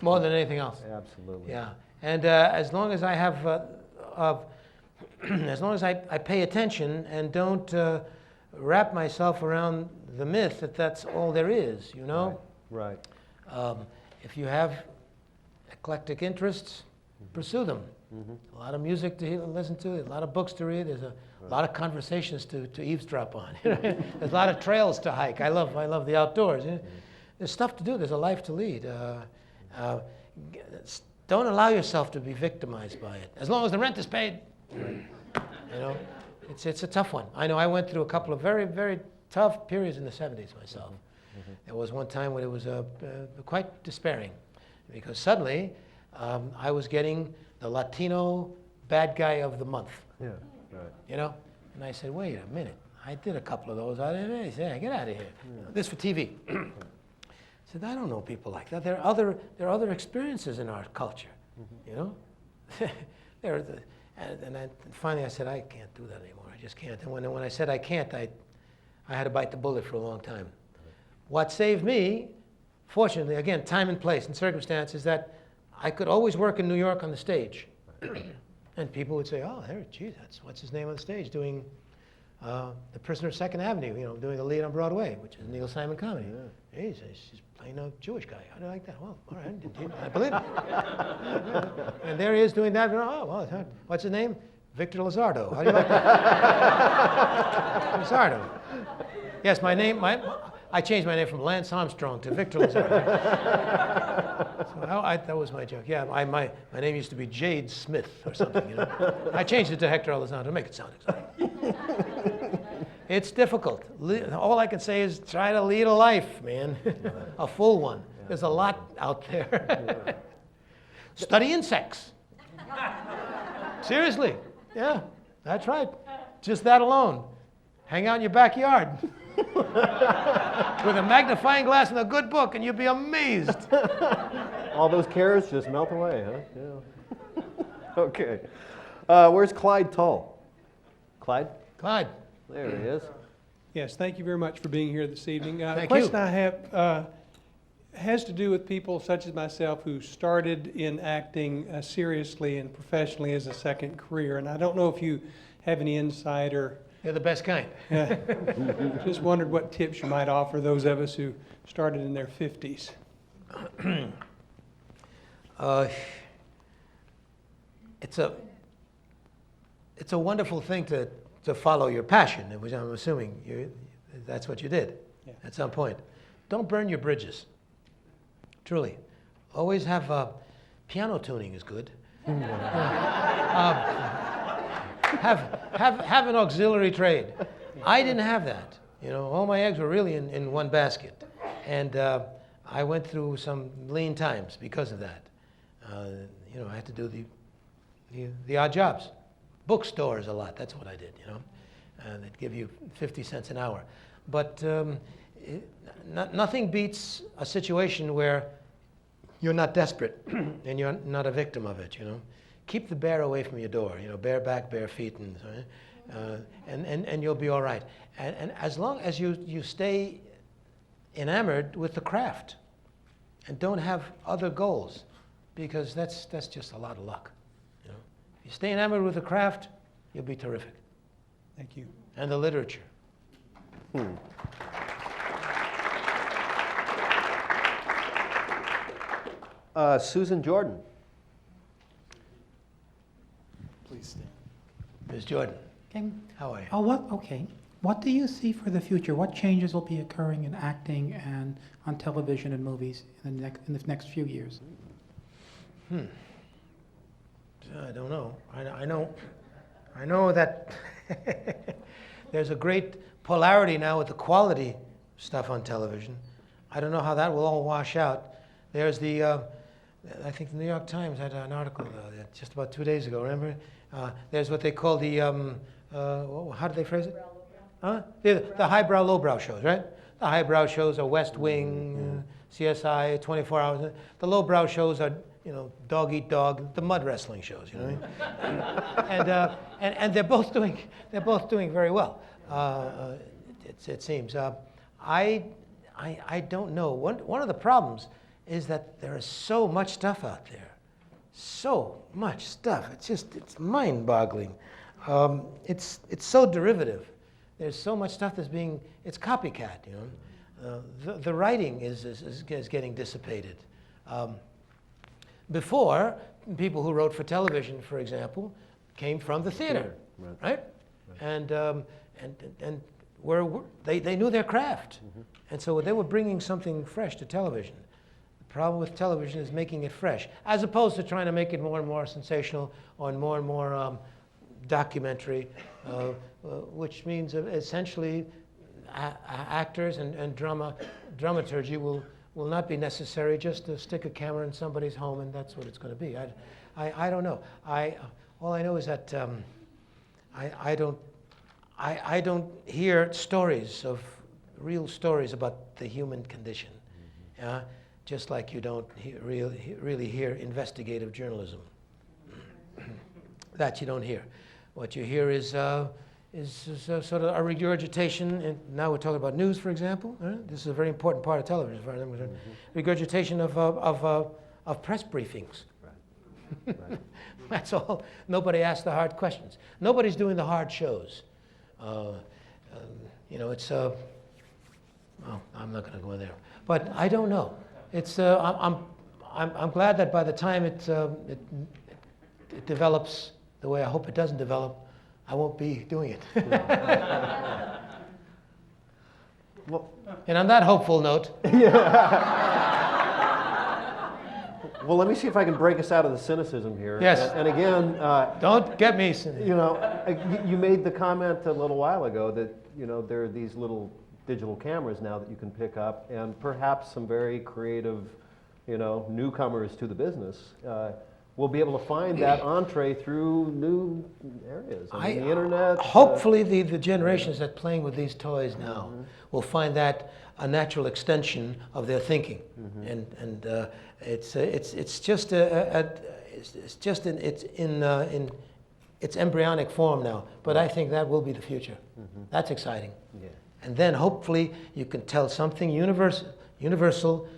More than anything else. Absolutely. Yeah, and as long as I have, as long as I pay attention and don't wrap myself around the myth that that's all there is, Right. If you have eclectic interests, pursue them. A lot of music to listen to, a lot of books to read. There's a lot of conversations to eavesdrop on. There's a lot of trails to hike. I love the outdoors. There's stuff to do. There's a life to lead. Don't allow yourself to be victimized by it. As long as the rent is paid, it's a tough one. I know I went through a couple of very, very tough periods in the 70s myself. There was one time when it was quite despairing, because suddenly I was getting the Latino bad guy of the month. Yeah. Right. And I said, wait a minute, I did a couple of those. I said, get out of here. This for TV. I said, I don't know people like that. There are other experiences in our culture, And finally I said, I can't do that anymore. I just can't. And when I said I can't, I had to bite the bullet for a long time. What saved me, fortunately, again, time and place and circumstance, is that I could always work in New York on the stage. And people would say, oh, geez, what's his name on the stage, doing The Prisoner of Second Avenue, doing the lead on Broadway, which is Neil Simon comedy. Yeah. He's playing a Jewish guy. How do you like that? Well, all right, I believe it. And there he is doing that. Oh, well, what's his name? Victor Elizondo. How do you like that? Elizondo. Yes, I changed my name from Lance Armstrong to Victor Elizondo. So that was my joke. Yeah, my name used to be Jade Smith or something. I changed it to Hector Elizondo to make it sound exciting. It's difficult. All I can say is try to lead a life, man, a full one. There's a lot out there. Study insects. Seriously. Yeah, that's right. Just that alone. Hang out in your backyard with a magnifying glass and a good book, and you'll be amazed. All those cares just melt away, huh? Yeah. Okay. Where's Clyde Tull? Clyde? Clyde. There he is. Yes, thank you very much for being here this evening. The Thank question you. I have has to do with people such as myself who started in acting seriously and professionally as a second career. And I don't know if you have any insight or You're the best kind. just wondered what tips you might offer those of us who started in their 50s. It's a wonderful thing to follow your passion, which I'm assuming that's what you did at some point. Don't burn your bridges. Truly. Always have piano tuning is good. Have an auxiliary trade. I didn't have that. All my eggs were really in one basket. And I went through some lean times because of that. I had to do the odd jobs. Bookstores a lot, that's what I did, they'd give you 50 cents an hour. But nothing beats a situation where you're not desperate and you're not a victim of it, Keep the bear away from your door, bare back, bare feet, and you'll be all right. And as long as you stay enamored with the craft and don't have other goals, because that's just a lot of luck. If you stay enamored with the craft, you'll be terrific. Thank you. And the literature. Susan Jordan. Please stand. Ms. Jordan, Okay. how are you? Okay. What do you see for the future? What changes will be occurring in acting and on television and movies in the next few years? I don't know. I know that there's a great polarity now with the quality stuff on television. I don't know how that will all wash out. There's I think the New York Times had an article just about 2 days ago, remember? There's what they call the, how do they phrase it? Huh? The highbrow, lowbrow shows, right? The highbrow shows are West Wing, CSI, 24 Hours. The lowbrow shows are, dog eat dog, the mud wrestling shows, you know what I mean? And they're both doing very well. It seems. I don't know. One of the problems is that there is so much stuff out there. So much stuff. It's mind-boggling. It's so derivative. There's so much stuff it's copycat, The writing is getting dissipated. Before, people who wrote for television, for example, came from the theater, right? And they knew their craft. And so they were bringing something fresh to television. The problem with television is making it fresh, as opposed to trying to make it more and more sensational or more and more documentary, which means essentially actors and dramaturgy will not be necessary, just to stick a camera in somebody's home, and that's what it's going to be. I don't know. All I know is that I don't hear real stories about the human condition. Just like you don't really hear investigative journalism. That you don't hear. What you hear is sort of a regurgitation, and now we're talking about news, for example. This is a very important part of television, as far as I'm concerned. Regurgitation of press briefings. Right. That's all. Nobody asks the hard questions. Nobody's doing the hard shows. It's well, I'm not going to go in there, but I don't know. It's I'm glad that by the time it develops the way I hope it doesn't develop, I won't be doing it. Well, and on that hopeful note. Well, let me see if I can break us out of the cynicism here. Yes. And again, don't get me. You made the comment a little while ago that there are these little digital cameras now that you can pick up, and perhaps some very creative, newcomers to the business we'll be able to find that entree through new areas. I mean, the internet. Hopefully, the generations that are playing with these toys now will find that a natural extension of their thinking, and it's just in its embryonic form now. But I think that will be the future. That's exciting. Yeah. And then hopefully you can tell something universal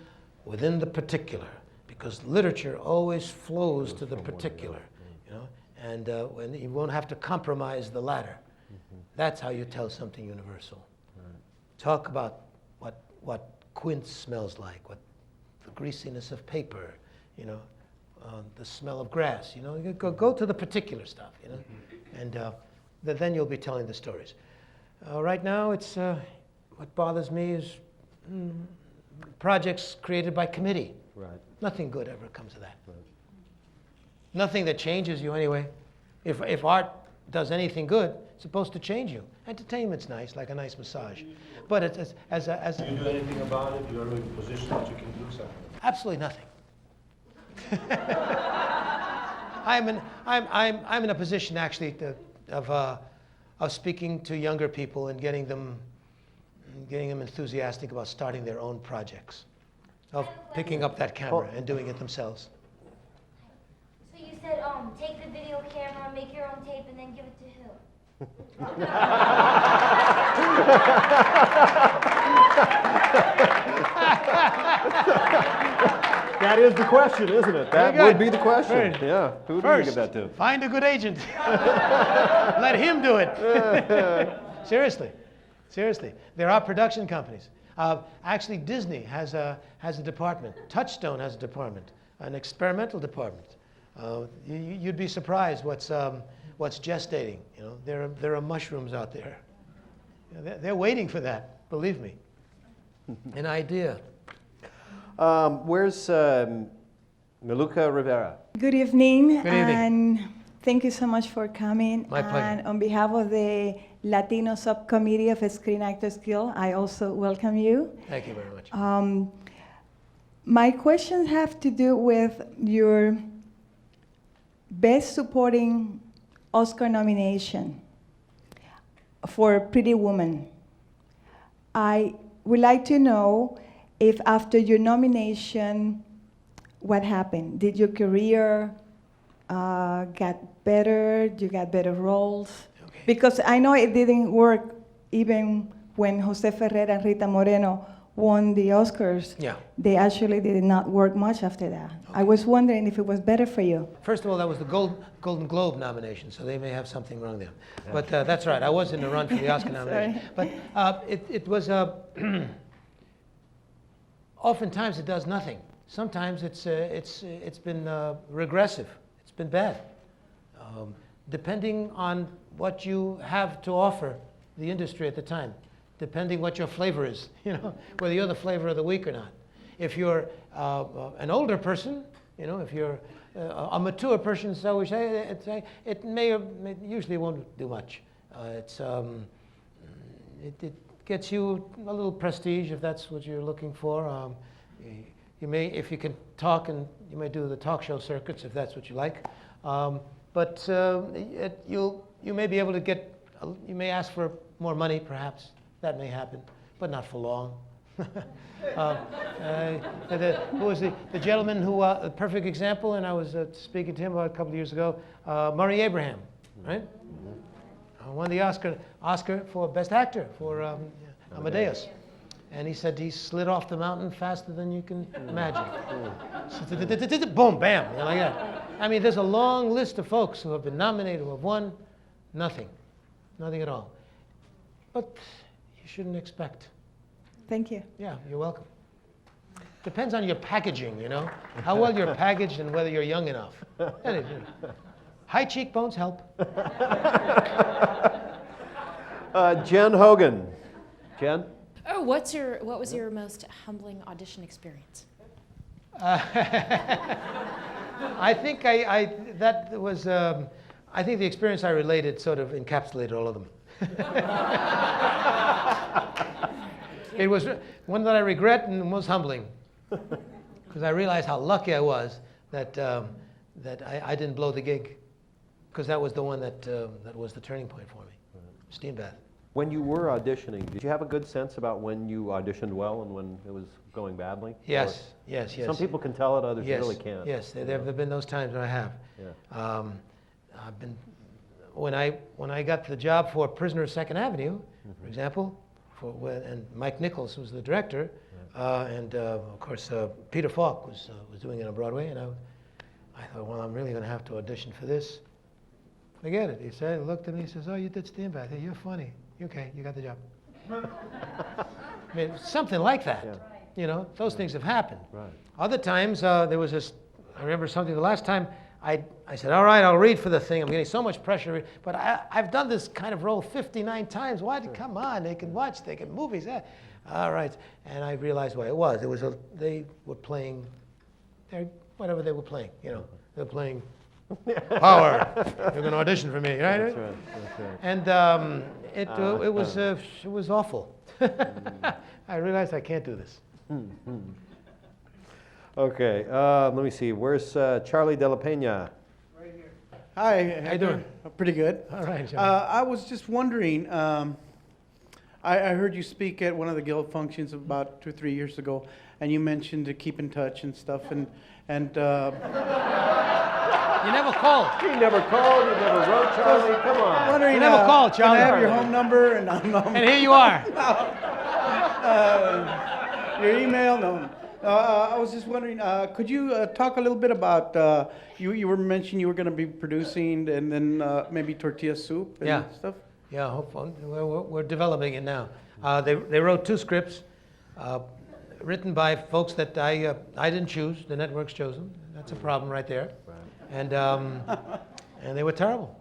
within the particular, because literature always flows to the particular, you know, and when you won't have to compromise the latter. That's how you tell something universal. Talk about what quince smells like, what the greasiness of paper, you know, the smell of grass. You know, you go to the particular stuff, you know, and then you'll be telling the stories. Right now, it's what bothers me is projects created by committee. Right. Nothing good ever comes of that. Right. Nothing that changes you anyway. If art does anything good, it's supposed to change you. Entertainment's nice, like a nice massage, but it's as a Can you do anything about it? You're in a position that you can do something. absolutely nothing. I'm in a position actually of speaking to younger people and getting them enthusiastic about starting their own projects, of picking up that camera and doing it themselves. So you said, take the video camera, make your own tape, and then give it to who? That is the question, isn't it? That Very would good. be the question. Very good. Yeah. Who do you First, give that to? find a good agent. Let him do it. Seriously. There are production companies. Actually, Disney has a department. Touchstone has a department, an experimental department. You'd be surprised what's gestating. You know, there are mushrooms out there. You know, they're waiting for that. Believe me. An idea. Where's Marica Rivera? Good evening. Good evening. And thank you so much for coming. My pleasure. And on behalf of the Latino Subcommittee of Screen Actors Guild, I also welcome you. Thank you very much. My questions have to do with your Best Supporting Oscar nomination for Pretty Woman. I would like to know if after your nomination, what happened? Did your career get better? You got better roles? Okay. Because I know it didn't work even when Jose Ferrer and Rita Moreno won the Oscars. Yeah. They actually did not work much after that. I was wondering if it was better for you. First of all, that was the Golden Globe nomination, so they may have something wrong there. But that's right. I was in the run for the Oscar nomination. But it was oftentimes it does nothing. Sometimes it's been regressive. It's been bad. Depending on what you have to offer the industry at the time, depending what your flavor is, you know, whether you're the flavor of the week or not. If you're an older person, you know, if you're a mature person, so we say, it usually won't do much. It gets you a little prestige if that's what you're looking for. You may, if you can talk, and you may do the talk show circuits if that's what you like. But you may be able to get, you may ask for more money perhaps. That may happen, but not for long. Who was the gentleman who, a perfect example, and I was speaking to him about a couple of years ago, Murray Abraham, right? Won the Oscar for Best Actor for Amadeus. And he said he slid off the mountain faster than you can imagine. Boom, bam, you know, like that. I mean, there's a long list of folks who have been nominated, who have won nothing at all. But you shouldn't expect. Thank you. Yeah, you're welcome. Depends on your packaging, you know, how well you're packaged and whether you're young enough. High cheekbones help. Jen Hogan. Jen? Oh, what was your most humbling audition experience? I think that was I think the experience I related sort of encapsulated all of them. It was one that I regret and most humbling, because I realized how lucky I was that I didn't blow the gig, because that was the one that was the turning point for me. Steam bath. When you were auditioning, did you have a good sense about when you auditioned well and when it was going badly? Yes, yes. Some people can tell it, others really can't. Yes, there have been those times when I have. Yeah. I've been, when I got the job for Prisoner of Second Avenue, for example, and Mike Nichols was the director, and of course Peter Falk was doing it on Broadway, and I thought, well, I'm really going to have to audition for this. Forget it. He said, he looked at me, he says, oh, you did Steam Bath. You're funny. Okay, you got the job. I mean, something like that. Yeah. You know, those things have happened. Right. Other times, there was this, I remember something the last time, I said, all right, I'll read for the thing. I'm getting so much pressure to read. But I've done this kind of role 59 times. Why? Come on, they can watch, they can movies. All right. And I realized what it was. They were playing, whatever they were playing, you know. They were playing Power. You're going to audition for me, right? That's right. That's right. And it was awful. I realized I can't do this. Okay, let me see. Where's Charlie De La Pena? Right here. Hi, How you doing? Pretty good. All right, Charlie. I was just wondering, I heard you speak at one of the Guild functions about 2 or 3 years ago, and you mentioned to keep in touch and stuff, and you never called. You never called, you never wrote, Charlie. Come on. wondering, You never called, Charlie. Can I have your home number and And here you are. your email? No. I was just wondering, could you talk a little bit about, you were mentioning you were going to be producing and then maybe tortilla soup and stuff? Yeah, hopefully. We're developing it now. They wrote 2 scripts written by folks that I didn't choose. The networks chose them. That's a problem right there. And they were terrible.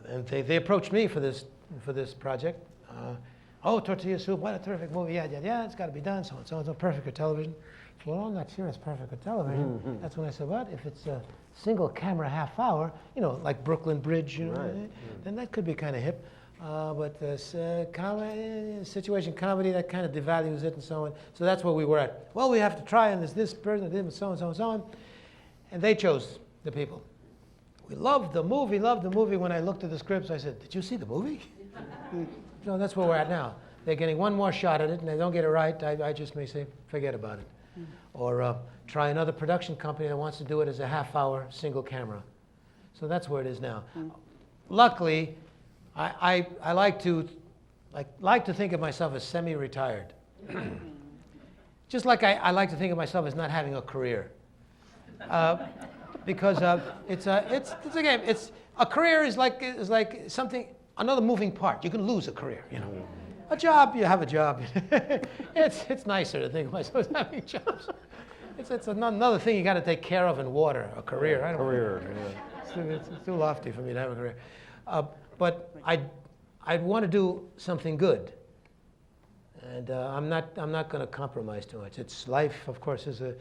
And they approached me for this project. Oh, Tortilla Soup, what a terrific movie. Yeah, it's got to be done, so and so, perfect for television. Well, I'm not sure it's perfect for television. That's when I said, what? If it's a single camera half hour, you know, like Brooklyn Bridge, you know, then that could be kind of hip. But situation comedy, that kind of devalues it and so on. So that's where we were at. Well, we have to try, and there's this person, and so on, so on, so on. And they chose the people. We loved the movie. When I looked at the scripts, I said, did you see the movie? So that's where we're at now. They're getting one more shot at it, and they don't get it right. I just may say, forget about it. Or try another production company that wants to do it as a half-hour single camera. So that's where it is now. Luckily, I like to think of myself as semi-retired. Just like I like to think of myself as not having a career. Because it's a game. A career is like something, another moving part. You can lose a career, you know. A job, you have a job. It's nicer to think of myself as having jobs. It's another thing you got to take care of in water. A career. It's too lofty for me to have a career. But I'd want to do something good, and I'm not going to compromise too much. It's life, of course, is a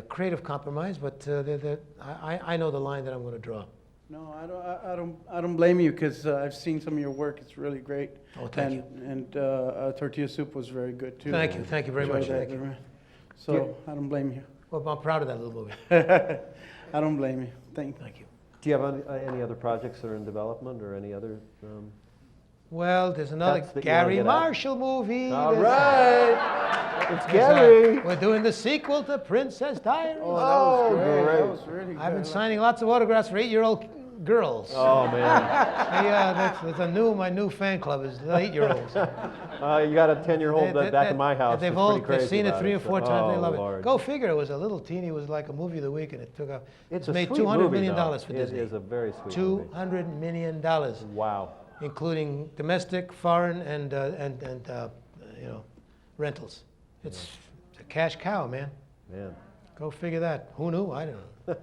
creative compromise, but I know the line that I'm going to draw. No, I don't blame you, because I've seen some of your work. It's really great. Oh, thank you. And Tortilla Soup was very good too. Thank you very much. Thank you. So I don't blame you. Well, I'm proud of that little movie. I don't blame you. Thank you. Do you have any other projects that are in development or any other? Well, there's another Gary Marshall movie. All right. It's Gary. We're doing the sequel to Princess Diaries. Oh, that was great. That was really good. I've been signing lots of autographs for 8-year-old girls. Oh, man. Yeah, my new fan club is the 8-year-olds. You got a 10-year-old back in my house. They've seen it 3 or 4 times. They love Lord. it. Go figure. It was a little teeny. It was like a movie of the week, and it took off. It's made sweet $200 movie, million though. for Disney. It is a very sweet movie. $200 million. Wow. Including domestic, foreign, and rentals. It's a cash cow, man. Man. Go figure that. Who knew? I don't know.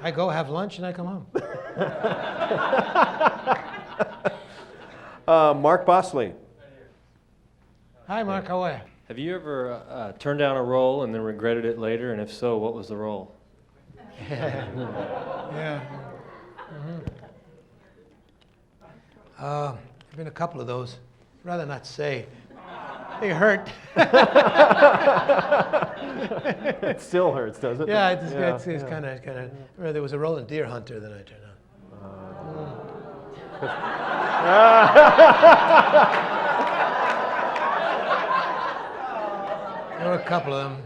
I go have lunch and I come home. Mark Bosley. Hi, Mark. How are you? Have you ever turned down a role and then regretted it later? And if so, what was the role? Yeah. There've been a couple of those. Rather not say. They hurt. It still hurts, does it? Yeah, it's kind of. Remember, there was a rolling deer hunter that I turned on. There were a couple of them.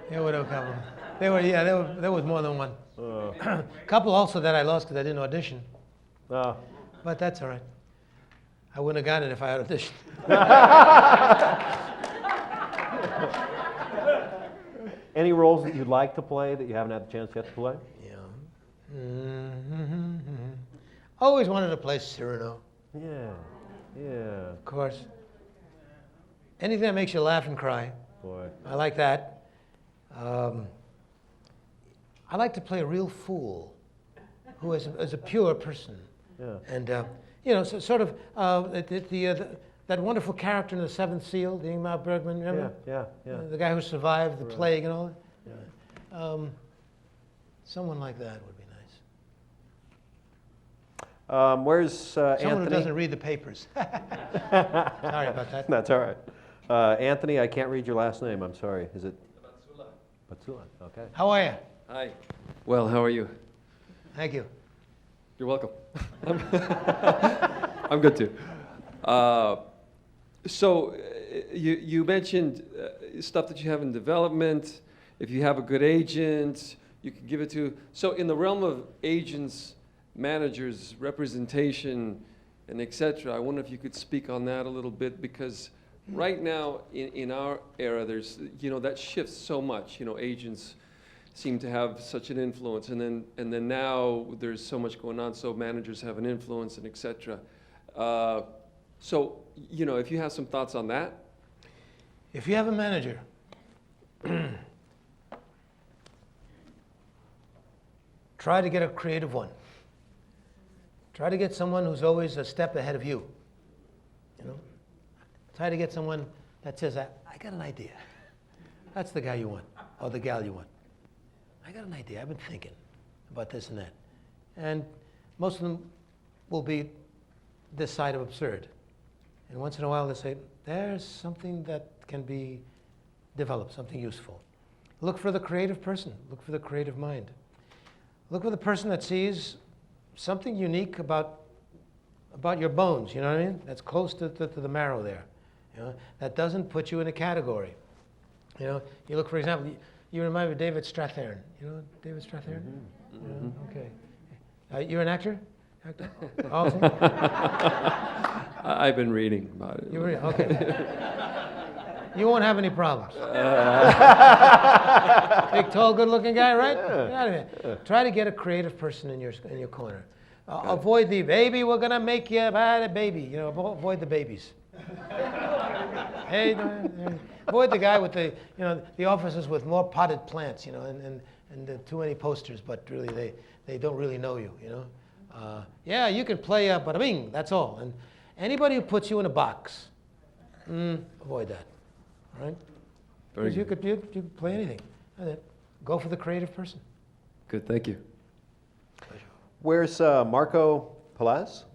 There were a couple. There was more than one. A couple also that I lost because I didn't audition. But that's all right. I wouldn't have gotten it if I had auditioned. Any roles that you'd like to play that you haven't had the chance yet to play? Yeah. Always wanted to play Cyrano. Yeah. Of course. Anything that makes you laugh and cry. Boy. I like that. I like to play a real fool who is a pure person. Yeah. And, sort of that wonderful character in The Seventh Seal, the Ingmar Bergman, remember? Yeah. The guy who survived the plague and all that. Yeah. Someone like that would be nice. Where's Someone Anthony? who doesn't read the papers. Sorry about that. That's all right. Anthony, I can't read your last name. I'm sorry. Is it? Batsula. Okay. How are you? Hi. Well, how are you? Thank you. You're welcome. I'm good too. So you mentioned stuff that you have in development. If you have a good agent, you can give it to. So in the realm of agents, managers, representation, and etc., I wonder if you could speak on that a little bit, because right now in our era, there's that shifts so much. Agents seem to have such an influence, and then now there's so much going on, so managers have an influence and etc. So if you have some thoughts on that. If you have a manager, try to get a creative one. Try to get someone who's always a step ahead of you. Try to get someone that says, I got an idea. That's the guy you want, or the gal you want. I got an idea. I've been thinking about this and that. And most of them will be this side of absurd. And once in a while they say, there's something that can be developed, something useful. Look for the creative person. Look for the creative mind. Look for the person that sees something unique about your bones, you know what I mean? That's close to the marrow there. That doesn't put you in a category. You look, for example, you remind me of David Strathairn. You know David Strathairn? Mm-hmm. Okay. You're an actor? Also? I've been reading about it. You read? Okay. You won't have any problems. Big, tall, good-looking guy, right? Yeah. Try to get a creative person in your corner. Avoid the baby. We're gonna make you a baby. Avoid the babies. Hey, avoid the guy with the offices with more potted plants, and too many posters, but really they don't really know you, Yeah, you can play bada bing, that's all. And anybody who puts you in a box, avoid that, all right? Because you could play anything. Go for the creative person. Good, thank you. Where's Marco Pelez?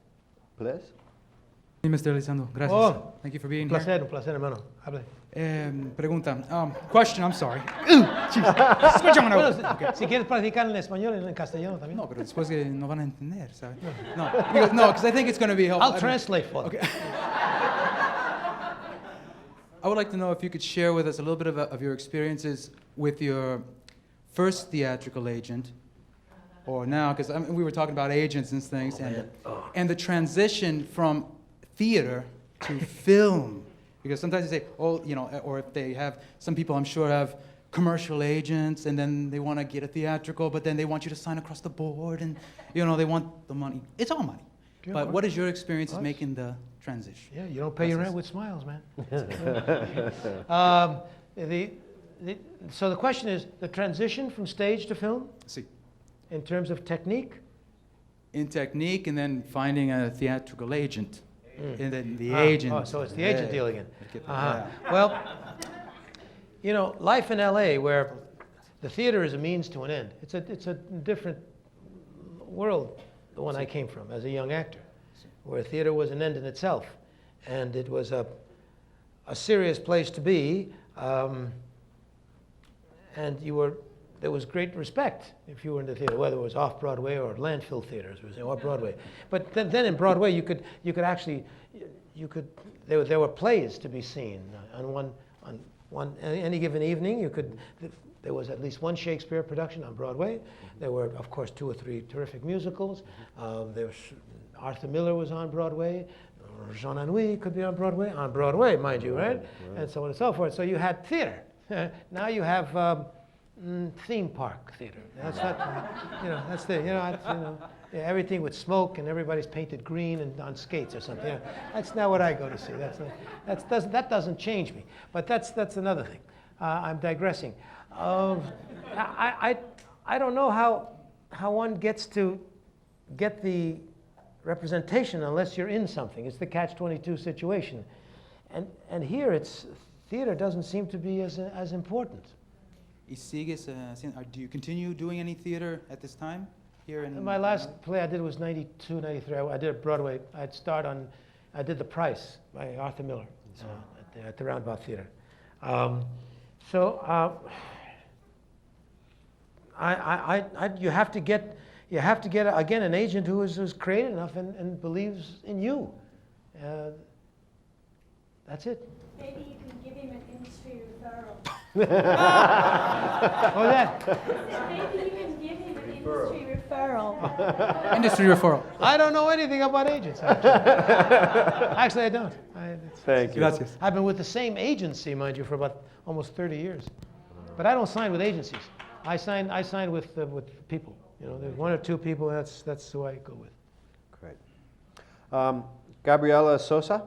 Mr. Elizondo, gracias. Oh, thank you for being un placer, here. Un placer, hermano. Hable. Pregunta. Question, I'm sorry. Escúchame. Okay. Si quieres practicar en español y en castellano también. No, pero después que no van a entender, ¿sabes? No, because I think it's going to be helpful. I'll translate for them. Okay. I would like to know if you could share with us a little bit of your experiences with your first theatrical agent, or now, because we were talking about agents and things, and the transition from theater to film. Because sometimes they say, or if they have, some people I'm sure have commercial agents, and then they want to get a theatrical, but then they want you to sign across the board, and they want the money. It's all money. But what is your experience of making the transition? Yeah, you don't pay your rent with smiles, man. So the question is, the transition from stage to film? See. In terms of technique? In technique, and then finding a theatrical agent. And then the agent. So it's the agent deal again. Well, life in LA, where the theater is a means to an end. It's a different world, the one I came from as a young actor, where theater was an end in itself, and it was a serious place to be. and there was great respect if you were in the theater, whether it was off Broadway or landfill theaters or Broadway. But then in Broadway, you could actually there were plays to be seen on any given evening. There was at least one Shakespeare production on Broadway. There were, of course, 2 or 3 terrific musicals. Arthur Miller was on Broadway. Jean Anouilh could be on Broadway, mind you, right? And so on and so forth. So you had theater. Now you have theme park theater. That's not, everything with smoke and everybody's painted green and on skates or something. Yeah, that's not what I go to see. That doesn't change me. But that's another thing. I'm digressing. I don't know how one gets to get the representation unless you're in something. It's the catch-22 situation. And here theater doesn't seem to be as important. Do you continue doing any theater at this time here in? My last play I did was 92, 93. I did Broadway. I did The Price by Arthur Miller at the Roundabout Theater. You have to get again an agent who's creative enough and believes in you. That's it. Maybe you can give him an industry referral. What was that? Maybe you can give him an industry referral. Industry referral. I don't know anything about agents. Actually, I don't. Thank you. Gracias. I've been with the same agency, mind you, for about almost 30 years. But I don't sign with agencies. I sign with people. There's 1 or 2 people. That's who I go with. Great. Gabriela Sosa.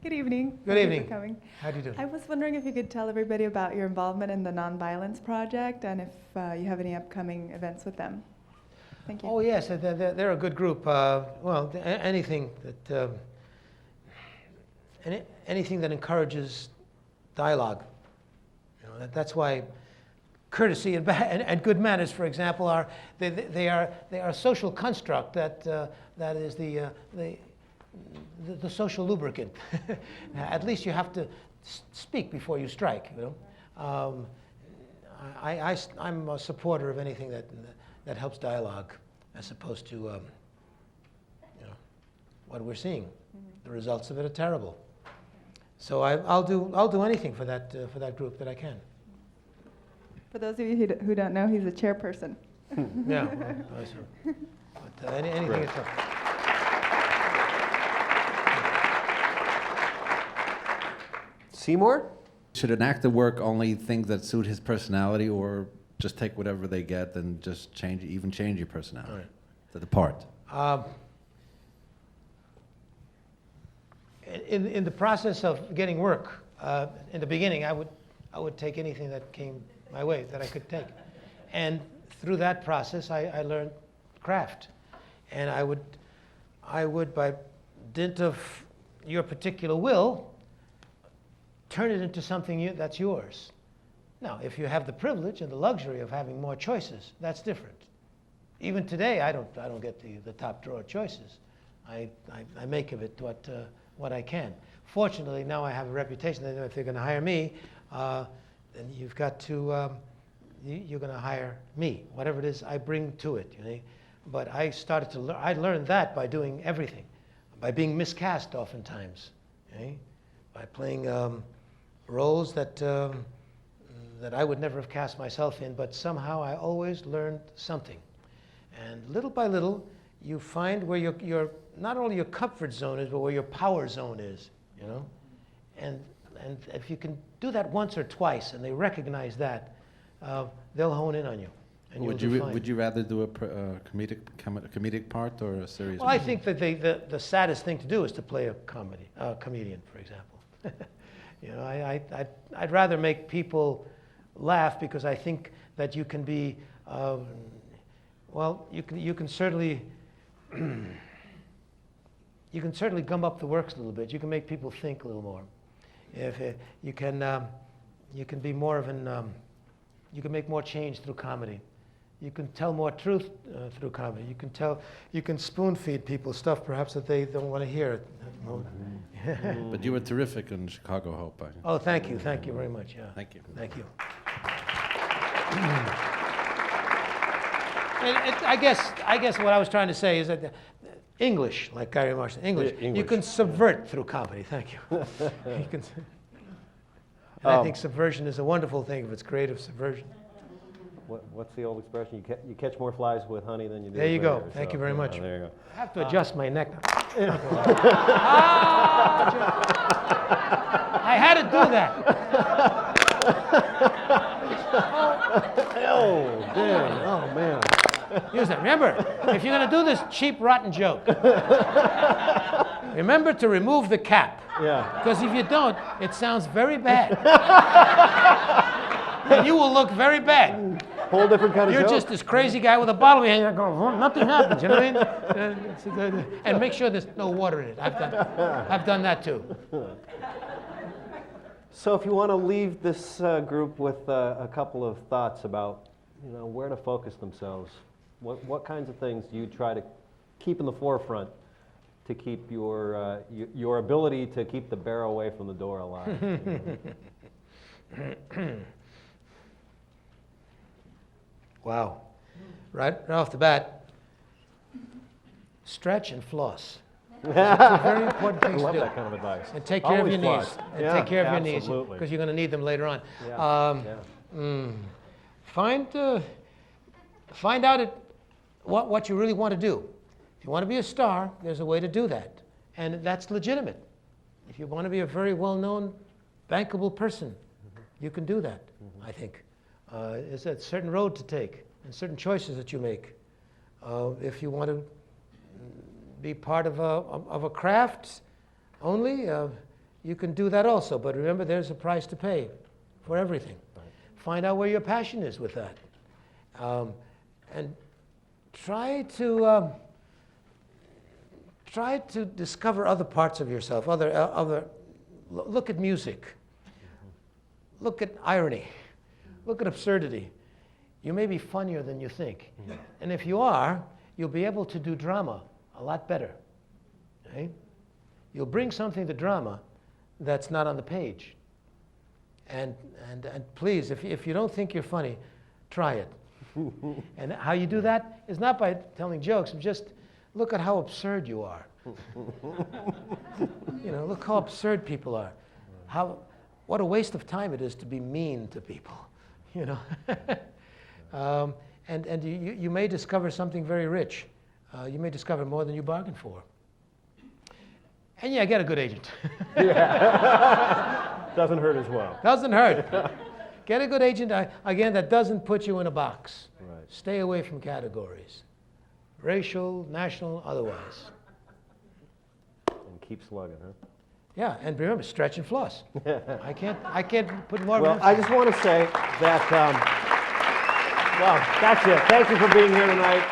Good evening. Good Thank evening. you for coming. How do you do? I was wondering if you could tell everybody about your involvement in the Nonviolence Project and if you have any upcoming events with them. Thank you. Oh yes, they're a good group. Anything that encourages dialogue. That's why courtesy and good manners, for example, are a social construct that is the social lubricant. At least you have to speak before you strike. I'm a supporter of anything that helps dialogue, as opposed to what we're seeing. The results of it are terrible. So I'll do anything for that group that I can. For those of you who don't know, he's a chairperson. Yeah, but anything is tough. Seymour? Should an actor work only things that suit his personality, or just take whatever they get and just change your personality to the part? In the process of getting work, in the beginning, I would take anything that came my way that I could take, and through that process, I learned craft, and I would by dint of your particular will, turn it into something that's yours. Now, if you have the privilege and the luxury of having more choices, that's different. Even today, I don't get the top drawer choices. I make of it what I can. Fortunately, now I have a reputation that if they're going to hire me, then you've got to you're going to hire me, whatever it is I bring to it. But I started to I learned that by doing everything, by being miscast oftentimes, by playing roles that I would never have cast myself in, but somehow I always learned something. And little by little, you find where your not only your comfort zone is, but where your power zone is, And if you can do that once or twice, and they recognize that, they'll hone in on you. And Would you rather do a comedic part or a serious? Well, I think that the saddest thing to do is to play a comedian, for example. I'd rather make people laugh, because I think that you can be, you can certainly gum up the works a little bit. You can make people think a little more. If you can be more of you can make more change through comedy. You can tell more truth through comedy. You can spoon feed people stuff perhaps that they don't want to hear at the moment. But you were terrific in Chicago Hope. Oh, thank you very much. Yeah. Thank you. Thank you. I guess what I was trying to say is that English, like Gary Marshall, English, Yeah, you can subvert through comedy. Thank you. You can, and I think subversion is a wonderful thing if it's creative subversion. What's the old expression? You catch more flies with honey than you do There you with go. vinegar. Thank So, you very yeah, much. There you go. I have to adjust my neck now. I had to do that. Oh, damn. Oh, man. Use that. Remember, if you're going to do this cheap, rotten joke, remember to remove the cap. Yeah. Because if you don't, it sounds very bad. And you will look very bad. Whole different kind of You're joke. just this crazy guy with a bottle in your hand going, nothing happens, you know what I mean? And make sure there's no water in it. I've done that too. So if you want to leave this group with a couple of thoughts about, where to focus themselves, what kinds of things do you try to keep in the forefront to keep your ability to keep the bear away from the door alive? Wow. Right off the bat, stretch and floss. That's a very important thing to do. I love that kind of advice. And take care of your Always knees. floss. And Yeah, take care of your knees, absolutely. because you're going to need them later on. Yeah. Find out what you really want to do. If you want to be a star, there's a way to do that. And that's legitimate. If you want to be a very well-known, bankable person, you can do that, I think. There's a certain road to take and certain choices that you make. If you want to be part of a craft only, you can do that also. But remember, there's a price to pay for everything. Right. Find out where your passion is with that. And try to discover other parts of yourself, look at music, look at irony, look at absurdity. You may be funnier than you think. And if you are, you'll be able to do drama a lot better. Okay? You'll bring something to drama that's not on the page. And please, if you don't think you're funny, try it. And how you do that is not by telling jokes, just look at how absurd you are. Look how absurd people are. What a waste of time it is to be mean to people, And you may discover something very rich. You may discover more than you bargained for. And yeah, get a good agent. Yeah. Doesn't hurt as well. Doesn't hurt. Get a good agent, again, that doesn't put you in a box. Right. Stay away from categories. Racial, national, otherwise. And keep slugging, huh? Yeah, and remember, stretch and floss. I can't put more. Well, I just want to say that, well, that's it. Thank you for being here tonight.